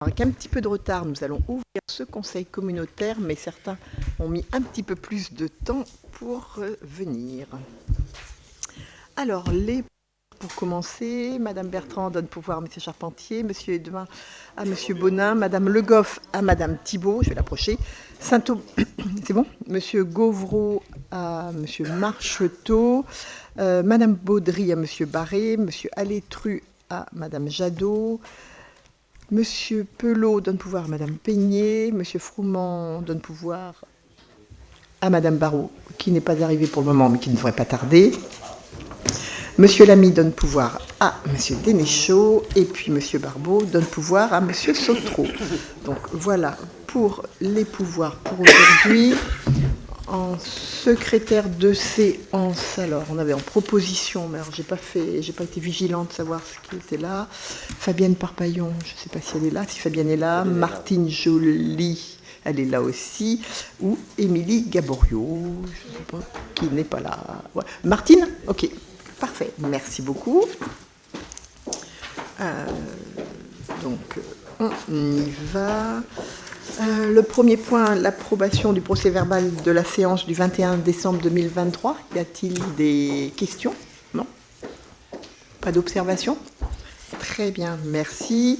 Avec un petit peu de retard, nous allons ouvrir ce conseil communautaire, mais certains ont mis un petit peu plus de temps pour venir. Alors, pour commencer, Madame Bertrand donne pouvoir à Monsieur Charpentier, Monsieur Edouin à Monsieur Bonin, Madame Le Goff à Madame Thibault, je vais l'approcher, c'est bon, Monsieur Gauvreau à Monsieur Marcheteau, Madame Baudry à Monsieur Barré, Monsieur Alétru à Madame Jadot, Monsieur Pelot donne pouvoir à Madame Peigné, Monsieur Froment donne pouvoir à Madame Barrault, qui n'est pas arrivée pour le moment, mais qui ne devrait pas tarder. Monsieur Lamy donne pouvoir à Monsieur Dénéchaud, et puis Monsieur Barbeau donne pouvoir à Monsieur Sautreau. Donc voilà pour les pouvoirs pour aujourd'hui. En secrétaire de séance, alors on avait en proposition, mais alors j'ai pas été vigilante de savoir ce qui était là. Fabienne Parpaillon, je ne sais pas si elle est là. Si Fabienne est là, Martine Joly, elle est là aussi, ou Émilie Gaborio, je ne sais pas, qui n'est pas là. Ouais. Martine, ok, parfait, merci beaucoup. Donc on y va. Le premier point, l'approbation du procès-verbal de la séance du 21 décembre 2023. Y a-t-il des questions? Non? Pas d'observation? Très bien, merci.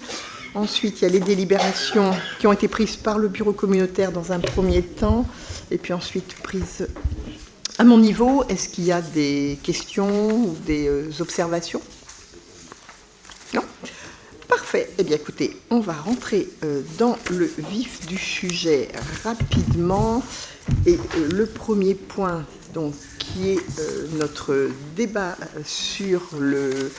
Ensuite, il y a les délibérations qui ont été prises par le bureau communautaire dans un premier temps, et puis ensuite prises à mon niveau. Est-ce qu'il y a des questions ou des observations? Non? Parfait. Eh bien, écoutez, on va rentrer dans le vif du sujet rapidement. Et le premier point, donc, qui est notre débat sur le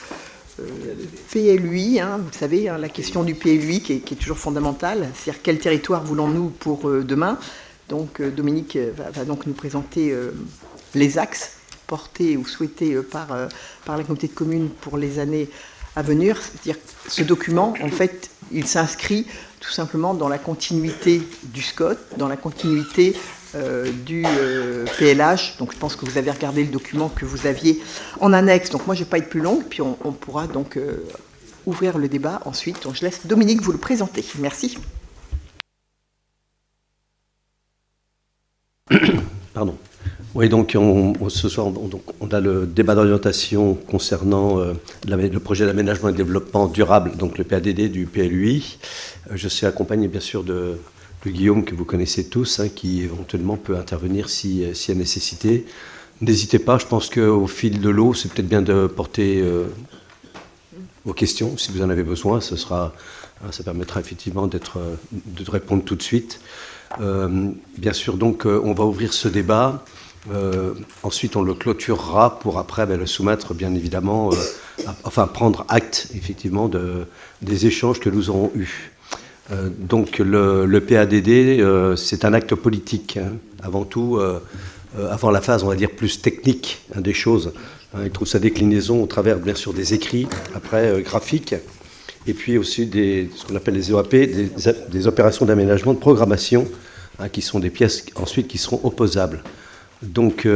PLUI. Vous savez, la question du PLUI qui est toujours fondamentale. C'est-à-dire, quel territoire voulons-nous pour demain? Donc, Dominique va donc nous présenter les axes portés ou souhaités par la communauté de communes pour les années à venir. C'est-à-dire ce document, en fait, il s'inscrit tout simplement dans la continuité du SCOT, dans la continuité du PLH. Donc je pense que vous avez regardé le document que vous aviez en annexe. Donc moi, je ne vais pas être plus longue, puis on pourra donc ouvrir le débat ensuite. Donc je laisse Dominique vous le présenter. Merci. Pardon. Oui, donc ce soir, on a le débat d'orientation concernant le projet d'aménagement et de développement durable, donc le PADD du PLUI. Je suis accompagné bien sûr de Guillaume, que vous connaissez tous, qui éventuellement peut intervenir s'il y a nécessité. N'hésitez pas, je pense qu'au fil de l'eau, c'est peut-être bien de porter vos questions, si vous en avez besoin. Ça permettra effectivement de répondre tout de suite. Bien sûr, donc, on va ouvrir ce débat. Ensuite, on le clôturera pour après le soumettre, bien évidemment, prendre acte, effectivement, des échanges que nous aurons eus. Donc, le PADD, c'est un acte politique, avant tout, avant la phase, on va dire, plus technique des choses. Il trouve sa déclinaison au travers, bien sûr, des écrits, après, graphiques, et puis aussi ce qu'on appelle les EAP, des opérations d'aménagement de programmation, qui sont des pièces, ensuite, qui seront opposables. Donc,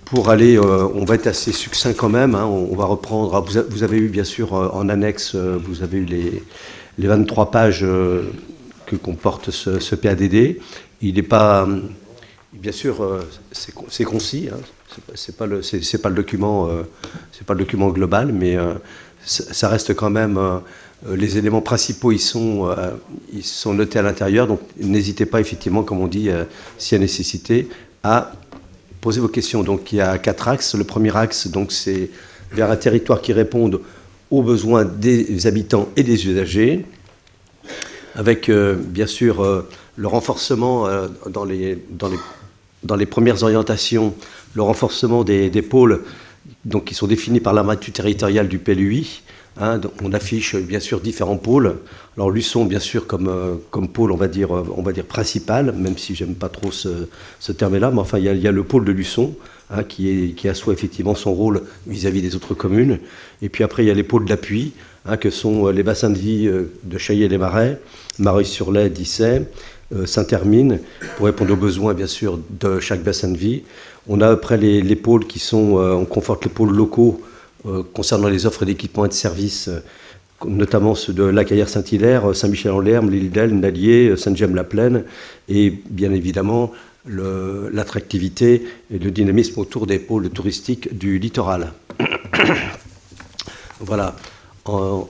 pour aller, on va être assez succinct quand même. On va reprendre. Vous avez eu, bien sûr, en annexe, vous avez eu les 23 pages que comporte ce PADD. Il n'est pas, bien sûr, c'est concis. C'est pas le document global, mais ça reste quand même. Les éléments principaux, ils sont notés à l'intérieur. Donc, n'hésitez pas, effectivement, comme on dit, s'il y a nécessité, à poser vos questions. Donc il y a 4 axes. Le premier axe, donc, c'est vers un territoire qui réponde aux besoins des habitants et des usagers, avec bien sûr le renforcement dans les premières orientations, le renforcement des pôles donc, qui sont définis par la matrice territoriale du PLUI. Donc on affiche bien sûr différents pôles. Alors Luçon, bien sûr, comme pôle, on va dire principal, même si j'aime pas trop ce terme-là, mais enfin il y a le pôle de Luçon, qui assoit effectivement son rôle vis-à-vis des autres communes. Et puis après il y a les pôles d'appui, que sont les bassins de vie de Chaillé-les-Marais, Mareuil-sur-Lay, Dissay, Saint-Hermine, pour répondre aux besoins bien sûr de chaque bassin de vie. On a après les pôles qui sont, on conforte les pôles locaux concernant les offres d'équipements et de services notamment ceux de La Caillère-Saint-Hilaire, Saint-Michel-en-Lerme, l'île d'Elne, Nalier, Saint-Gemme-la-Plaine, et bien évidemment l'attractivité et le dynamisme autour des pôles touristiques du littoral. Voilà. Alors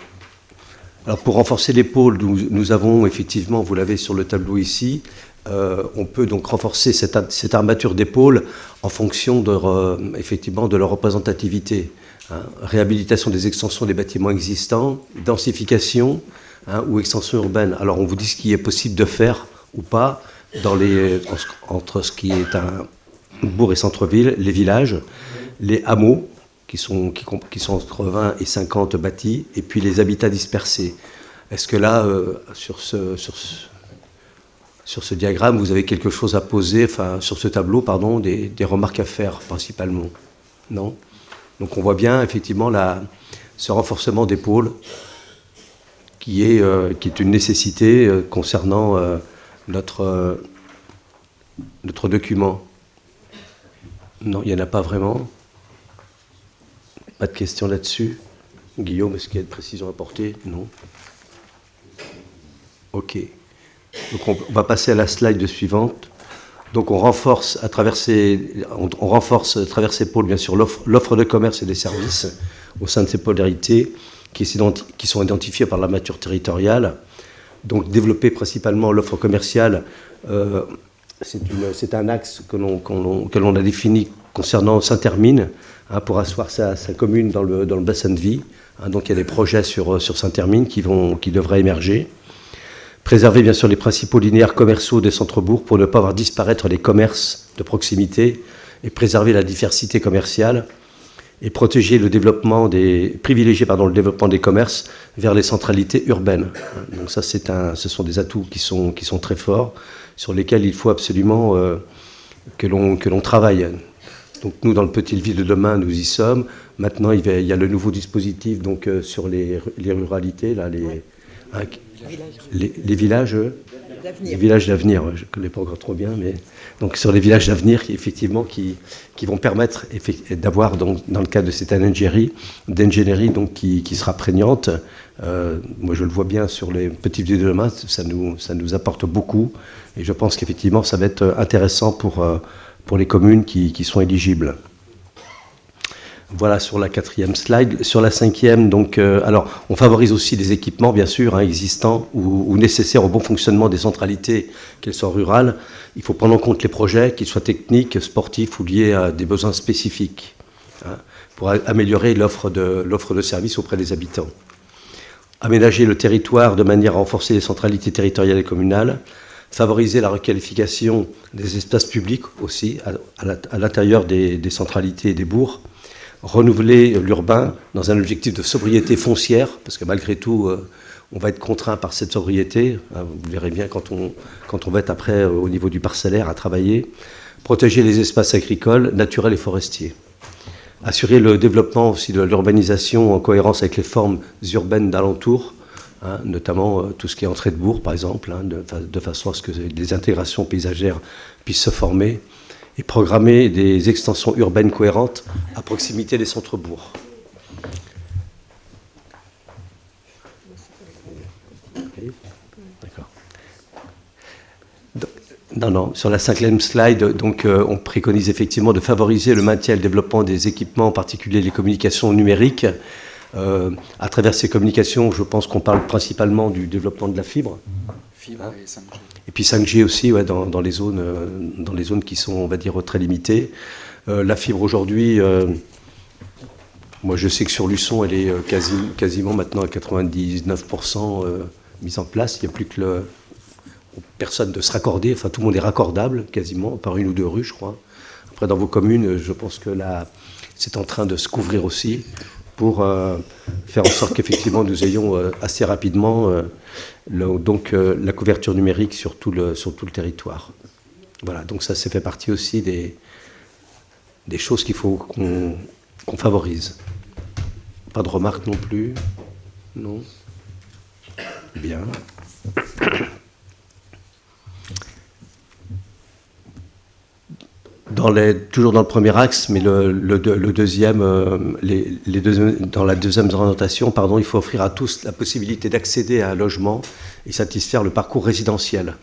pour renforcer les pôles, nous avons effectivement, vous l'avez sur le tableau ici, on peut donc renforcer cette armature des pôles en fonction effectivement de leur représentativité. Hein. Réhabilitation des extensions des bâtiments existants, densification ou extension urbaine. Alors on vous dit ce qui est possible de faire ou pas entre ce qui est un bourg et centre-ville, les villages, les hameaux, qui sont entre 20 et 50 bâtis, et puis les habitats dispersés. Est-ce que là, sur ce diagramme, vous avez quelque chose à poser, enfin, sur ce tableau, pardon, des remarques à faire, principalement? Non? Donc on voit bien, effectivement, ce renforcement des pôles, qui est une nécessité concernant notre document. Non, il n'y en a pas vraiment. Pas de questions là-dessus. Guillaume, est-ce qu'il y a de précisions à apporter? Non. Ok. Donc on va passer à la slide suivante. Donc on renforce à travers ces pôles, bien sûr, l'offre de commerce et des services au sein de ces polarités qui sont identifiées par la mature territoriale. Donc développer principalement l'offre commerciale, c'est un axe que l'on a défini concernant Saint-Hermine, pour asseoir sa commune dans le bassin de vie. Donc il y a des projets sur Saint-Hermine qui devraient émerger. Préserver bien sûr les principaux linéaires commerciaux des centres-bourgs pour ne pas voir disparaître les commerces de proximité et préserver la diversité commerciale et privilégier le développement des commerces vers les centralités urbaines. Donc ça, ce sont des atouts qui sont très forts, sur lesquels il faut absolument que l'on travaille. Donc nous, dans le Petite Ville de demain, nous y sommes. Maintenant, il y a le nouveau dispositif donc, sur les ruralités, là, les villages d'avenir. Les villages d'avenir, je ne connais pas encore trop bien, mais donc sur les villages d'avenir, effectivement, qui vont permettre d'avoir, dans le cadre de cette d'ingénierie donc qui sera prégnante. Moi, je le vois bien sur les Petites Villes de demain, ça nous apporte beaucoup, et je pense qu'effectivement, ça va être intéressant pour les communes qui sont éligibles. Voilà sur la 4e slide. Sur la 5e, donc, alors, on favorise aussi des équipements, bien sûr, existants ou nécessaires au bon fonctionnement des centralités, qu'elles soient rurales. Il faut prendre en compte les projets, qu'ils soient techniques, sportifs ou liés à des besoins spécifiques, pour améliorer l'offre de services auprès des habitants. Aménager le territoire de manière à renforcer les centralités territoriales et communales. Favoriser la requalification des espaces publics aussi, à l'intérieur des centralités et des bourgs. Renouveler l'urbain dans un objectif de sobriété foncière, parce que malgré tout, on va être contraint par cette sobriété. Vous verrez bien quand on va être après au niveau du parcellaire à travailler. Protéger les espaces agricoles, naturels et forestiers. Assurer le développement aussi de l'urbanisation en cohérence avec les formes urbaines d'alentour, notamment tout ce qui est entrée de bourg, par exemple, de façon à ce que les intégrations paysagères puissent se former. Et programmer des extensions urbaines cohérentes à proximité des centres-bourgs. D'accord. Non, sur la 5e slide, donc, on préconise effectivement de favoriser le maintien et le développement des équipements, en particulier les communications numériques. À travers ces communications, je pense qu'on parle principalement du développement de la fibre. Fibre et 5G. Et puis 5G aussi, dans les zones qui sont, on va dire, très limitées. La fibre aujourd'hui, moi je sais que sur Luçon, elle est quasiment maintenant à 99% mise en place. Il n'y a plus que personne de se raccorder, enfin tout le monde est raccordable quasiment, par une ou deux rues, je crois. Après, dans vos communes, je pense que là, c'est en train de se couvrir aussi pour faire en sorte qu'effectivement nous ayons assez rapidement la couverture numérique sur tout le territoire. Voilà, donc ça fait partie aussi des choses qu'il faut qu'on favorise. Pas de remarques non plus? Non? Bien. Toujours dans le premier axe, mais le deuxième, dans la deuxième orientation, il faut offrir à tous la possibilité d'accéder à un logement et satisfaire le parcours résidentiel.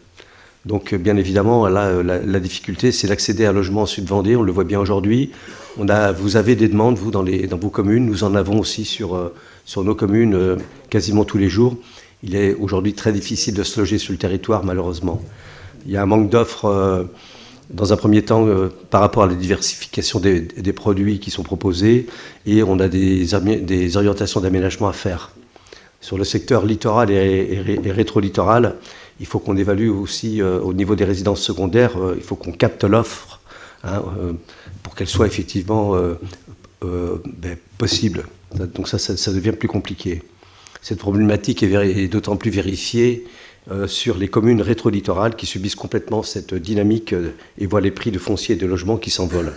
Donc, bien évidemment, là, la difficulté, c'est d'accéder à un logement en Sud-Vendée. On le voit bien aujourd'hui. Vous avez des demandes, vous, dans vos communes. Nous en avons aussi sur nos communes quasiment tous les jours. Il est aujourd'hui très difficile de se loger sur le territoire, malheureusement. Il y a un manque d'offres, dans un premier temps, par rapport à la diversification des produits qui sont proposés. Et on a des orientations d'aménagement à faire. Sur le secteur littoral et rétro-littoral, il faut qu'on évalue aussi au niveau des résidences secondaires, il faut qu'on capte l'offre pour qu'elle soit effectivement possible. Donc ça devient plus compliqué. Cette problématique est d'autant plus vérifiée sur les communes rétro-littorales qui subissent complètement cette dynamique et voient les prix de foncier et de logement qui s'envolent.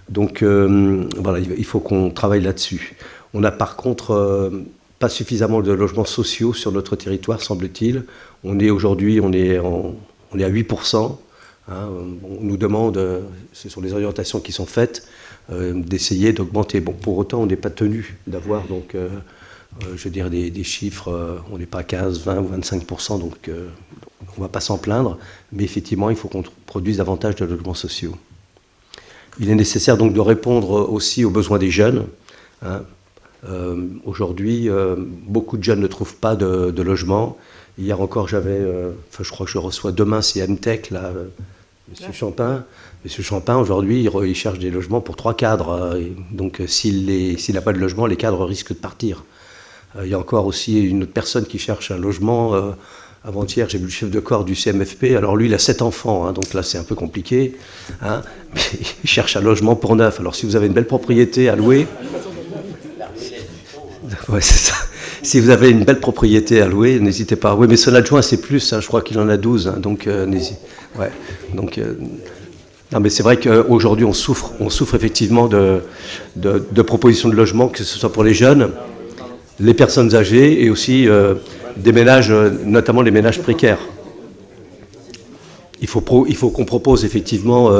Donc voilà, il faut qu'on travaille là-dessus. On a par contre pas suffisamment de logements sociaux sur notre territoire, semble-t-il. Aujourd'hui, on est à 8%. On nous demande, ce sont les orientations qui sont faites, d'essayer d'augmenter. Bon, pour autant, on n'est pas tenu d'avoir je veux dire des chiffres, on n'est pas à 15, 20 ou 25%, donc on ne va pas s'en plaindre. Mais effectivement, il faut qu'on produise davantage de logements sociaux. Il est nécessaire donc de répondre aussi aux besoins des jeunes. Aujourd'hui, beaucoup de jeunes ne trouvent pas de logement. Hier encore, je crois que je reçois demain, c'est Amtech, là, M. Champin. M. Champin, aujourd'hui, il cherche des logements pour 3 cadres. Donc, s'il n'a pas de logement, les cadres risquent de partir. Il y a encore aussi une autre personne qui cherche un logement. Avant-hier, j'ai vu le chef de corps du CMFP. Alors, lui, il a 7 enfants, donc là, c'est un peu compliqué. Mais il cherche un logement pour 9. Alors, si vous avez une belle propriété à louer... Ouais, c'est ça. Si vous avez une belle propriété à louer, n'hésitez pas. Oui, mais son adjoint, c'est plus, je crois qu'il en a 12. Donc, ouais. Donc, non, mais c'est vrai qu'aujourd'hui, on souffre effectivement de propositions de logement, que ce soit pour les jeunes, les personnes âgées et aussi des ménages, notamment les ménages précaires. Il faut qu'on propose effectivement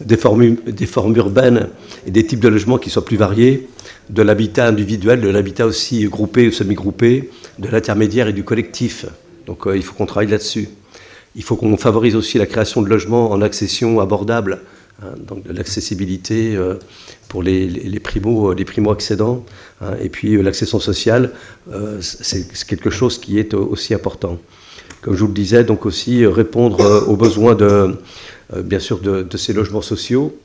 des formes urbaines et des types de logements qui soient plus variés, de l'habitat individuel, de l'habitat aussi groupé ou semi-groupé, de l'intermédiaire et du collectif. Donc il faut qu'on travaille là-dessus. Il faut qu'on favorise aussi la création de logements en accession abordable, donc de l'accessibilité pour les primo-accédants, et puis l'accession sociale, c'est quelque chose qui est aussi important. Comme je vous le disais, donc aussi répondre aux besoins bien sûr de ces logements sociaux.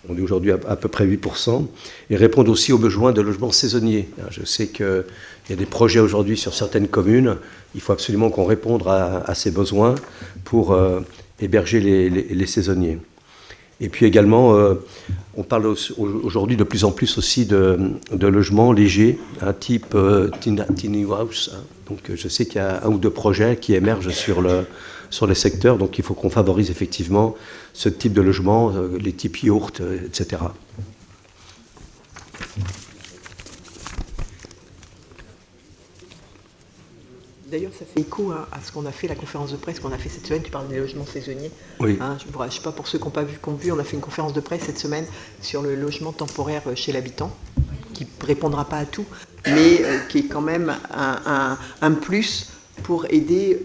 On est aujourd'hui à peu près 8%, et répondre aussi aux besoins de logements saisonniers. Je sais qu'il y a des projets aujourd'hui sur certaines communes. Il faut absolument qu'on réponde à ces besoins pour héberger les saisonniers. Et puis également, on parle aujourd'hui de plus en plus aussi de logements légers, type tiny house. Donc je sais qu'il y a 1 ou 2 projets qui émergent sur les secteurs, donc il faut qu'on favorise effectivement ce type de logement, les types yurts, etc. D'ailleurs, ça fait écho à ce qu'on a fait, la conférence de presse qu'on a fait cette semaine. Tu parles des logements saisonniers. Oui. Je ne sais pas, pour ceux qui n'ont pas vu, on a fait une conférence de presse cette semaine sur le logement temporaire chez l'habitant, qui ne répondra pas à tout, mais qui est quand même un plus pour aider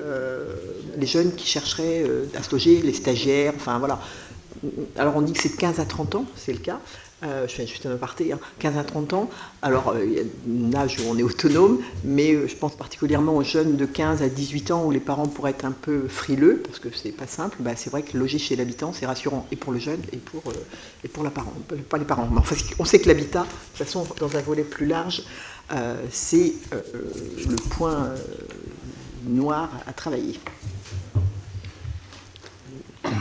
les jeunes qui chercheraient à se loger, les stagiaires, enfin voilà. Alors on dit que c'est de 15 à 30 ans, c'est le cas. Je fais juste un aparté, 15 à 30 ans. Alors, il y a un âge où on est autonome, mais je pense particulièrement aux jeunes de 15 à 18 ans où les parents pourraient être un peu frileux, parce que c'est pas simple. C'est vrai que loger chez l'habitant, c'est rassurant, et pour le jeune, et pour la parent, pas les parents. Mais enfin, on sait que l'habitat, de toute façon, dans un volet plus large, c'est le point noir à travailler.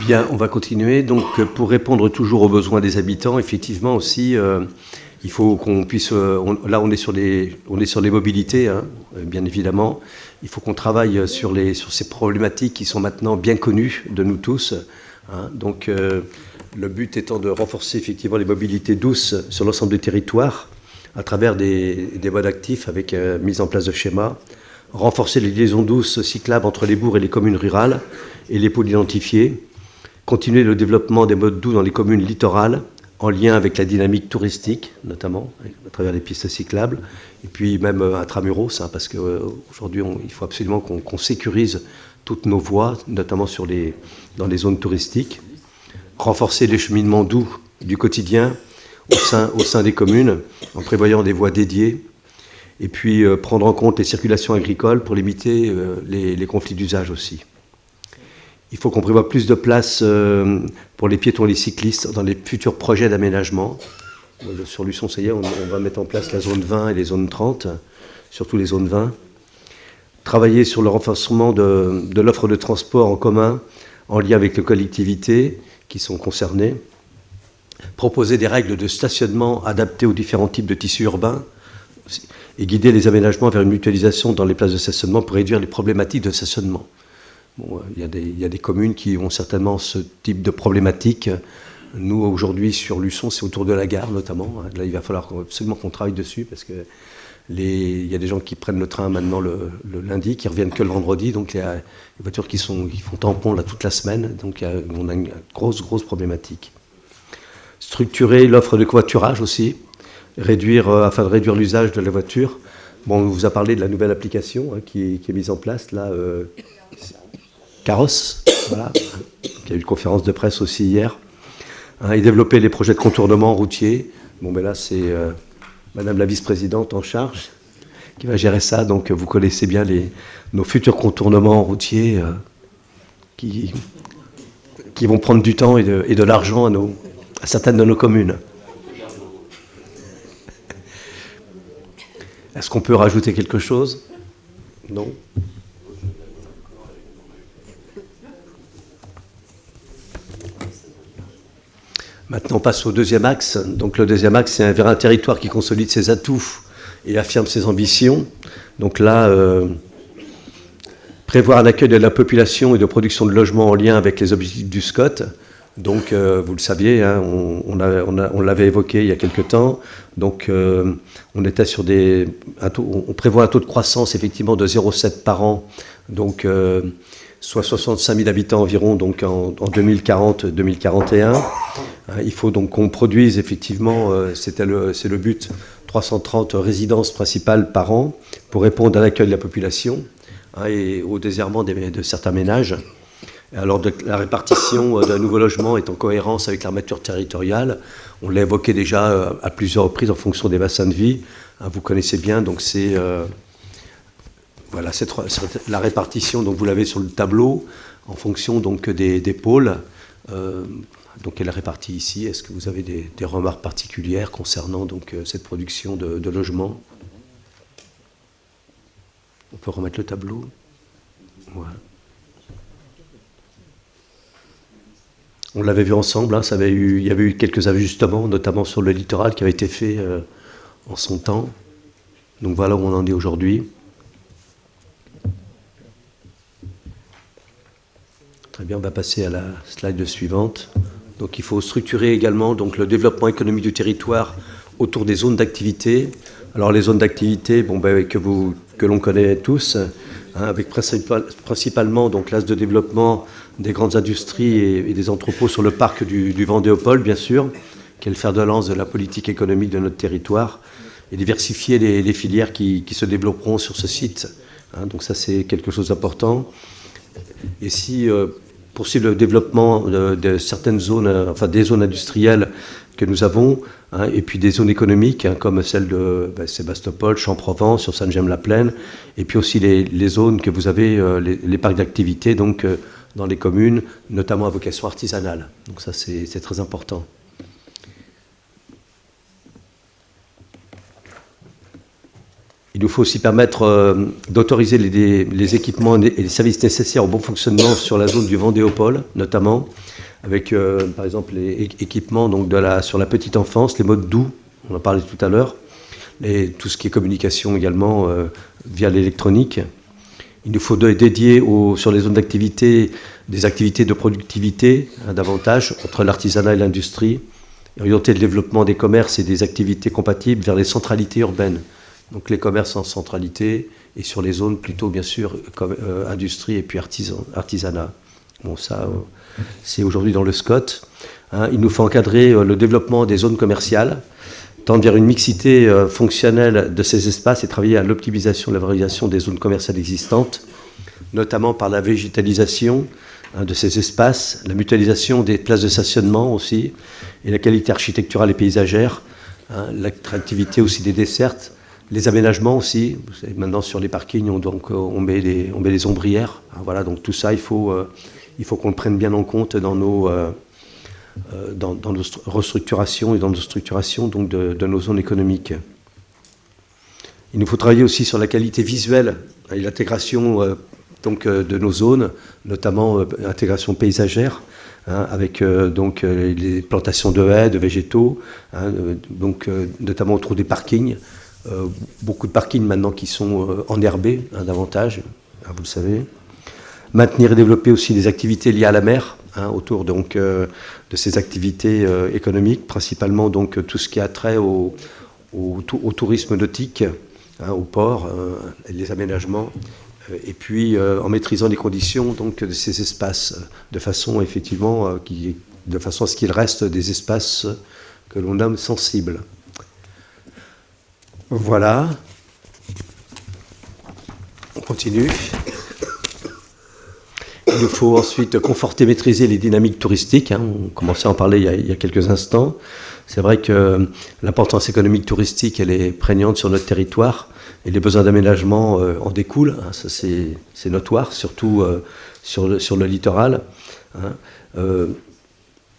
Bien, on va continuer. Donc, pour répondre toujours aux besoins des habitants, effectivement aussi, il faut qu'on puisse. Là, on est sur les mobilités, bien évidemment. Il faut qu'on travaille sur ces problématiques qui sont maintenant bien connues de nous tous. Donc, le but étant de renforcer effectivement les mobilités douces sur l'ensemble des territoires à travers des modes actifs avec mise en place de schémas, renforcer les liaisons douces cyclables entre les bourgs et les communes rurales et les pôles identifiés. continuer le développement des modes doux dans les communes littorales, en lien avec la dynamique touristique, notamment, à travers les pistes cyclables, et puis même intramuros, hein, parce qu'aujourd'hui, il faut absolument qu'on sécurise toutes nos voies, notamment dans les zones touristiques. Renforcer les cheminements doux du quotidien au sein des communes, en prévoyant des voies dédiées, et puis prendre en compte les circulations agricoles pour limiter les conflits d'usage aussi. Il faut qu'on prévoie plus de place pour les piétons et les cyclistes dans les futurs projets d'aménagement. Sur Luçon, ça y est, on va mettre en place la zone 20 et les zones 30, surtout les zones 20. Travailler sur le renforcement de l'offre de transport en commun en lien avec les collectivités qui sont concernées. Proposer des règles de stationnement adaptées aux différents types de tissus urbains et guider les aménagements vers une mutualisation dans les places de stationnement pour réduire les problématiques de stationnement. Bon, il y a des communes qui ont certainement ce type de problématique. Nous, aujourd'hui, sur Luçon, c'est autour de la gare, notamment. Là, il va falloir absolument qu'on travaille dessus, parce que il y a des gens qui prennent le train maintenant le lundi, qui reviennent que le vendredi. Donc, il y a des voitures qui font tampon là toute la semaine. Donc, on a une grosse problématique. Structurer l'offre de covoiturage aussi, afin de réduire l'usage de la voiture. Bon, on vous a parlé de la nouvelle application qui est mise en place, là, Carrosse, voilà. Il y a eu une conférence de presse aussi hier. Et développer les projets de contournement routier. Bon, ben là, c'est Madame la vice-présidente en charge qui va gérer ça. Donc, vous connaissez bien nos futurs contournements routiers qui vont prendre du temps et de l'argent à certaines de nos communes. Est-ce qu'on peut rajouter quelque chose? Non. Maintenant, on passe au deuxième axe. Donc, le deuxième axe, c'est vers un territoire qui consolide ses atouts et affirme ses ambitions. Donc là, prévoir un accueil de la population et de production de logements en lien avec les objectifs du SCOT. Donc, vous le saviez, hein, on l'avait évoqué il y a quelque temps. Donc, on était sur on prévoit un taux de croissance effectivement de 0,7 par an. Donc, soit 65 000 habitants environ, donc en 2040-2041. Il faut donc qu'on produise effectivement, c'est le but, 330 résidences principales par an pour répondre à l'accueil de la population et au désherbement de certains ménages. Alors la répartition d'un nouveau logement est en cohérence avec l'armature territoriale. On l'a évoqué déjà à plusieurs reprises en fonction des bassins de vie. Vous connaissez bien, donc c'est voilà, la répartition. Donc vous l'avez sur le tableau en fonction donc des pôles. Donc elle est répartie ici. Est-ce que vous avez des remarques particulières concernant donc cette production de logements? On peut remettre le tableau. Voilà. On l'avait vu ensemble, hein, il y avait eu quelques ajustements, notamment sur le littoral, qui avaient été faits en son temps. Donc voilà où on en est aujourd'hui. Très bien, on va passer à la slide suivante. Donc il faut structurer également donc, le développement économique du territoire autour des zones d'activité. Alors les zones d'activité que l'on connaît tous, hein, avec principalement donc, l'axe de développement des grandes industries et des entrepôts sur le parc du Vendéopole, bien sûr, qui est le fer de lance de la politique économique de notre territoire, et diversifier les filières qui se développeront sur ce site. Hein, donc ça, c'est quelque chose d'important. Et si poursuivre le développement de certaines zones, enfin des zones industrielles que nous avons, hein, et puis des zones économiques, hein, comme celle de Sébastopol, Champs-Provence, sur Sainte-Gemme-la-Plaine, et puis aussi les zones que vous avez, les parcs d'activité, donc dans les communes, notamment à vocation artisanale. Donc ça, c'est très important. Il nous faut aussi permettre d'autoriser les équipements et les services nécessaires au bon fonctionnement sur la zone du Vendéopole, notamment, avec par exemple les équipements donc, sur la petite enfance, les modes doux, on en parlait tout à l'heure, et tout ce qui est communication également via l'électronique. Il nous faut dédier sur les zones d'activité des activités de productivité, hein, davantage, entre l'artisanat et l'industrie, et orienter le développement des commerces et des activités compatibles vers les centralités urbaines. Donc les commerces en centralité et sur les zones plutôt, bien sûr, comme industrie et puis artisanat. Bon, ça, c'est aujourd'hui dans le SCOT. Hein. Il nous faut encadrer le développement des zones commerciales, tendre vers une mixité fonctionnelle de ces espaces et travailler à l'optimisation et la valorisation des zones commerciales existantes, notamment par la végétalisation de ces espaces, la mutualisation des places de stationnement aussi, et la qualité architecturale et paysagère, hein, l'attractivité aussi des dessertes, les aménagements aussi. Vous savez, maintenant sur les parkings, on met des ombrières. Hein, voilà, donc tout ça, il faut qu'on le prenne bien en compte dans nos restructurations et dans nos structurations donc de nos zones économiques. Il nous faut travailler aussi sur la qualité visuelle et l'intégration de nos zones, notamment intégration paysagère, hein, avec les plantations de haies, de végétaux, hein, notamment autour des parkings. Beaucoup de parkings maintenant qui sont enherbés, hein, davantage, hein, vous le savez. Maintenir et développer aussi des activités liées à la mer, hein, autour de ces activités économiques, principalement donc tout ce qui a trait au tourisme nautique, hein, au port, les aménagements, et puis en maîtrisant les conditions donc, de ces espaces, de façon effectivement à ce qu'il reste des espaces que l'on nomme sensibles. Voilà. On continue. Il nous faut ensuite conforter, maîtriser les dynamiques touristiques. Hein. On commençait à en parler il y a quelques instants. C'est vrai que l'importance économique touristique, elle est prégnante sur notre territoire et les besoins d'aménagement en découlent. Hein. Ça, c'est notoire, surtout sur le littoral. Hein.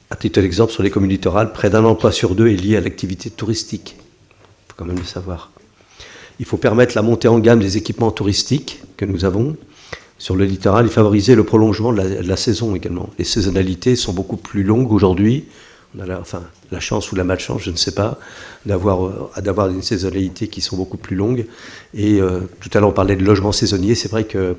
À titre d'exemple, sur les communes littorales, près d'un emploi sur deux est lié à l'activité touristique. Il faut quand même le savoir. Il faut permettre la montée en gamme des équipements touristiques que nous avons sur le littoral et favoriser le prolongement de la saison également. Les saisonnalités sont beaucoup plus longues aujourd'hui. On a la chance ou la malchance, je ne sais pas, d'avoir une saisonnalité qui sont beaucoup plus longues. Et tout à l'heure, on parlait de logement saisonnier. C'est vrai que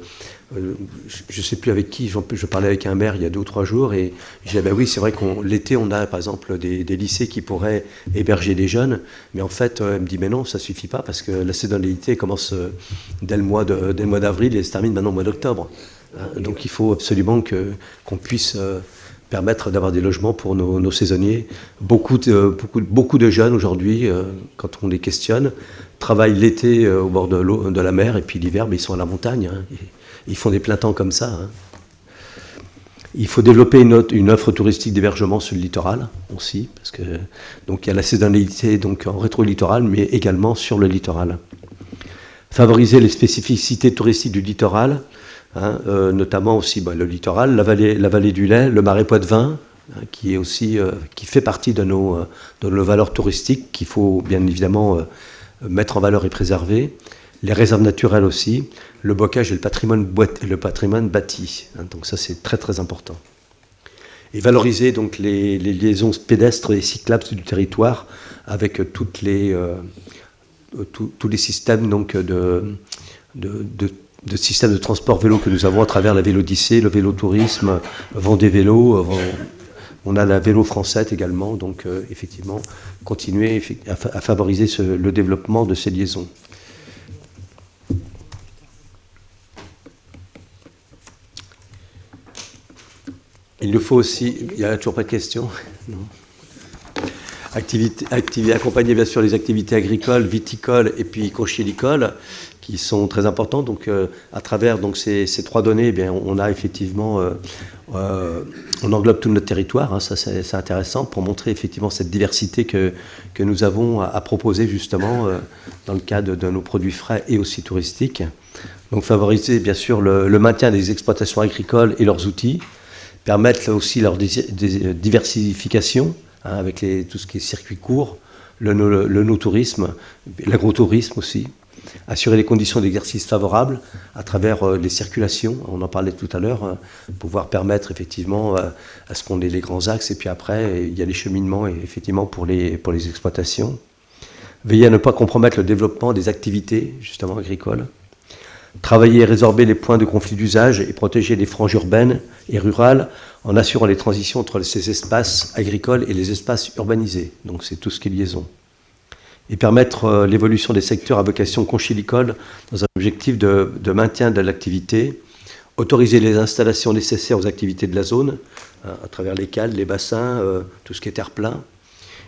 je ne sais plus avec qui, je parlais avec un maire il y a 2 ou 3 jours et je disais, oui, c'est vrai que l'été, on a par exemple des lycées qui pourraient héberger des jeunes. Mais en fait, elle me dit, mais non, ça ne suffit pas parce que la saisonnalité commence dès le mois d'avril et se termine maintenant au mois d'octobre. Donc il faut absolument qu'on puisse permettre d'avoir des logements pour nos saisonniers. Beaucoup de jeunes aujourd'hui, quand on les questionne, travaillent l'été au bord de la mer et puis l'hiver, ils sont à la montagne. Hein, ils font des pleins temps comme ça. Hein. Il faut développer une offre touristique d'hébergement sur le littoral aussi, parce que donc il y a la saisonnalité donc en rétro-littoral, mais également sur le littoral. Favoriser les spécificités touristiques du littoral. Hein, notamment aussi le littoral, la vallée du Lay, le marais Poitevin, hein, qui est aussi qui fait partie de nos valeurs touristiques qu'il faut bien évidemment mettre en valeur et préserver. Les réserves naturelles aussi, le bocage et le patrimoine bâti. Hein, donc ça c'est très très important. Et valoriser donc les liaisons pédestres et cyclables du territoire avec tous les systèmes donc de systèmes de transport vélo que nous avons à travers la Vélodyssée, le vélotourisme, Vendée Vélo. On a la Vélo Française également, donc effectivement, continuer à favoriser le développement de ces liaisons. Il nous faut aussi... Il n'y a toujours pas de questions ? Non. Accompagner bien sûr les activités agricoles, viticoles et puis conchylicoles qui sont très importantes. Donc à travers donc, ces 3 données, on a effectivement, on englobe tout notre territoire. Hein, ça c'est intéressant pour montrer effectivement cette diversité que nous avons à proposer justement dans le cadre de nos produits frais et aussi touristiques. Donc favoriser bien sûr le maintien des exploitations agricoles et leurs outils, permettre aussi leur diversification. Hein, avec tout ce qui est circuit court, le no-tourisme, l'agrotourisme aussi, assurer les conditions d'exercice favorables à travers les circulations, on en parlait tout à l'heure, pouvoir permettre effectivement à ce qu'on ait les grands axes, et puis après il y a les cheminements effectivement pour les exploitations. Veiller à ne pas compromettre le développement des activités justement agricoles. Travailler et résorber les points de conflit d'usage et protéger les franges urbaines et rurales en assurant les transitions entre ces espaces agricoles et les espaces urbanisés. Donc c'est tout ce qui est liaison. Et permettre l'évolution des secteurs à vocation conchylicole dans un objectif de maintien de l'activité autoriser les installations nécessaires aux activités de la zone, à travers les cales, les bassins, tout ce qui est terre-plein,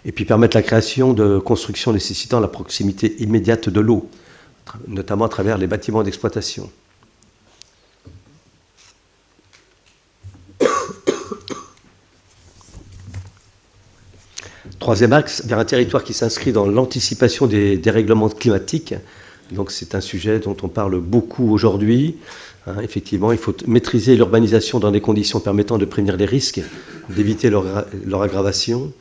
et puis permettre la création de constructions nécessitant la proximité immédiate de l'eau, notamment à travers les bâtiments d'exploitation. Troisième axe, vers un territoire qui s'inscrit dans l'anticipation des dérèglements climatiques. Donc c'est un sujet dont on parle beaucoup aujourd'hui. Effectivement, il faut maîtriser l'urbanisation dans des conditions permettant de prévenir les risques, d'éviter leur aggravation.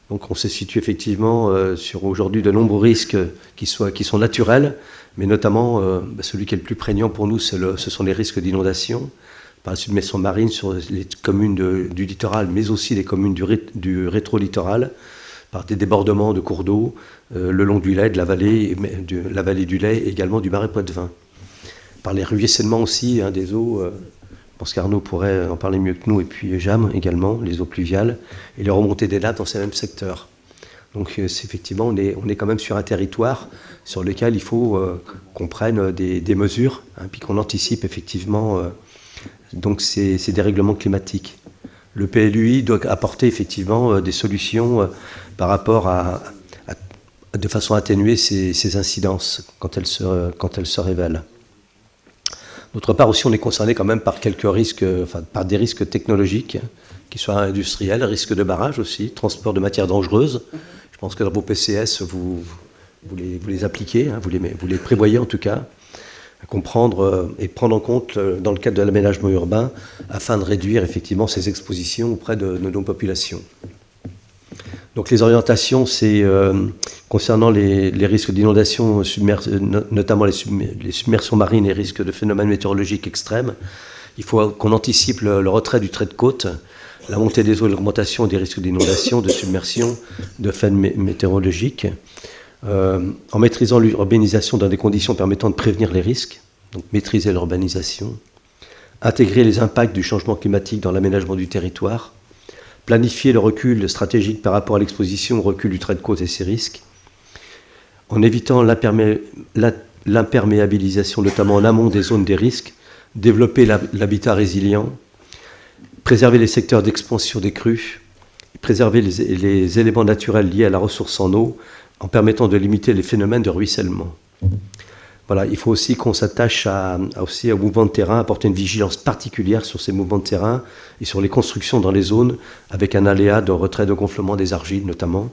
Donc on se situe effectivement sur aujourd'hui de nombreux risques qui sont naturels, mais notamment celui qui est le plus prégnant pour nous, ce sont les risques d'inondation par la submersion marine sur les communes du littoral, mais aussi les communes du rétro-littoral, par des débordements de cours d'eau le long du Lay, de la vallée du Lay et également du marais Poitevin. Par les ruissellements aussi des eaux, je pense qu'Arnaud pourrait en parler mieux que nous, et puis Jam également, les eaux pluviales, et les remontées des nappes dans ces mêmes secteurs. Donc effectivement, on est quand même sur un territoire sur lequel il faut qu'on prenne des mesures, puis qu'on anticipe effectivement donc ces dérèglements climatiques. Le PLUI doit apporter effectivement des solutions par rapport de façon à atténuer ces incidences quand elles se révèlent. D'autre part aussi, on est concerné quand même par quelques risques, par des risques technologiques, qui soient industriels, risques de barrage aussi, transport de matières dangereuses. Je pense que dans vos PCS, vous les appliquez, vous les prévoyez en tout cas, à comprendre et prendre en compte dans le cadre de l'aménagement urbain, afin de réduire effectivement ces expositions auprès de nos populations. Donc les orientations, c'est concernant les risques d'inondation, notamment les submersions marines et risques de phénomènes météorologiques extrêmes. Il faut qu'on anticipe le retrait du trait de côte, la montée des eaux et l'augmentation des risques d'inondation, de submersion, de phénomènes météorologiques, en maîtrisant l'urbanisation dans des conditions permettant de prévenir les risques, donc maîtriser l'urbanisation, intégrer les impacts du changement climatique dans l'aménagement du territoire, planifier le recul stratégique par rapport à l'exposition au recul du trait de côte et ses risques, en évitant l'imperméabilisation, notamment en amont des zones des risques, développer l'habitat résilient, préserver les secteurs d'expansion des crues, préserver les éléments naturels liés à la ressource en eau, en permettant de limiter les phénomènes de ruissellement. Voilà, il faut aussi qu'on s'attache aussi aux mouvements de terrain, apporter une vigilance particulière sur ces mouvements de terrain et sur les constructions dans les zones, avec un aléa de retrait de gonflement des argiles notamment,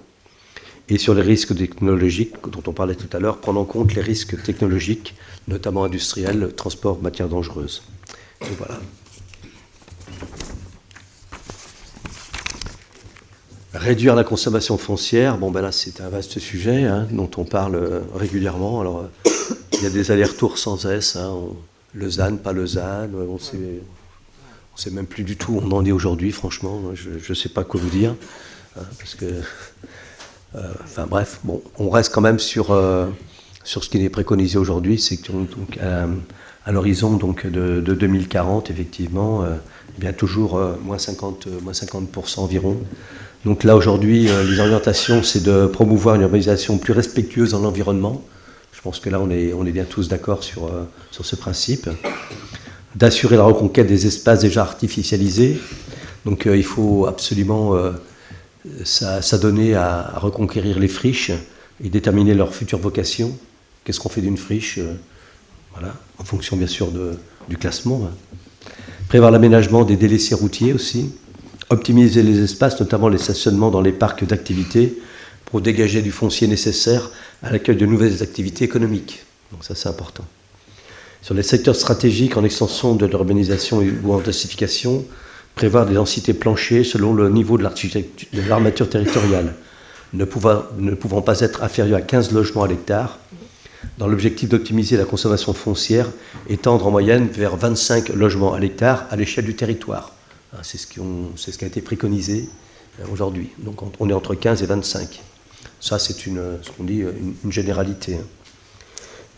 et sur les risques technologiques dont on parlait tout à l'heure, prendre en compte les risques technologiques, notamment industriels, transport, matières dangereuses. Et voilà. Réduire la consommation foncière, là c'est un vaste sujet dont on parle régulièrement. Alors il y a des allers-retours sans cesse, le ZAN, pas le ZAN, on sait même plus du tout où on en est aujourd'hui, franchement, je ne sais pas quoi vous dire, parce que, bref, on reste quand même sur ce qui est préconisé aujourd'hui, c'est que donc, à l'horizon donc, de 2040, effectivement, bien toujours moins 50% environ. Donc là, aujourd'hui, les orientations, c'est de promouvoir une urbanisation plus respectueuse dans l'environnement. Je pense que là, on est bien tous d'accord sur ce principe. D'assurer la reconquête des espaces déjà artificialisés. Donc il faut absolument s'adonner à reconquérir les friches et déterminer leur future vocation. Qu'est-ce qu'on fait d'une friche voilà, en fonction bien sûr du classement. Prévoir l'aménagement des délaissés routiers aussi. Optimiser les espaces, notamment les stationnements dans les parcs d'activités, pour dégager du foncier nécessaire à l'accueil de nouvelles activités économiques. Donc ça, c'est important. Sur les secteurs stratégiques en extension de l'urbanisation ou en densification, prévoir des densités planchers selon le niveau de l'armature territoriale, ne pouvant pas être inférieur à 15 logements à l'hectare, dans l'objectif d'optimiser la consommation foncière et tendre en moyenne vers 25 logements à l'hectare à l'échelle du territoire. C'est ce qui a été préconisé aujourd'hui. Donc on est entre 15 et 25. Ça, c'est ce qu'on dit une généralité.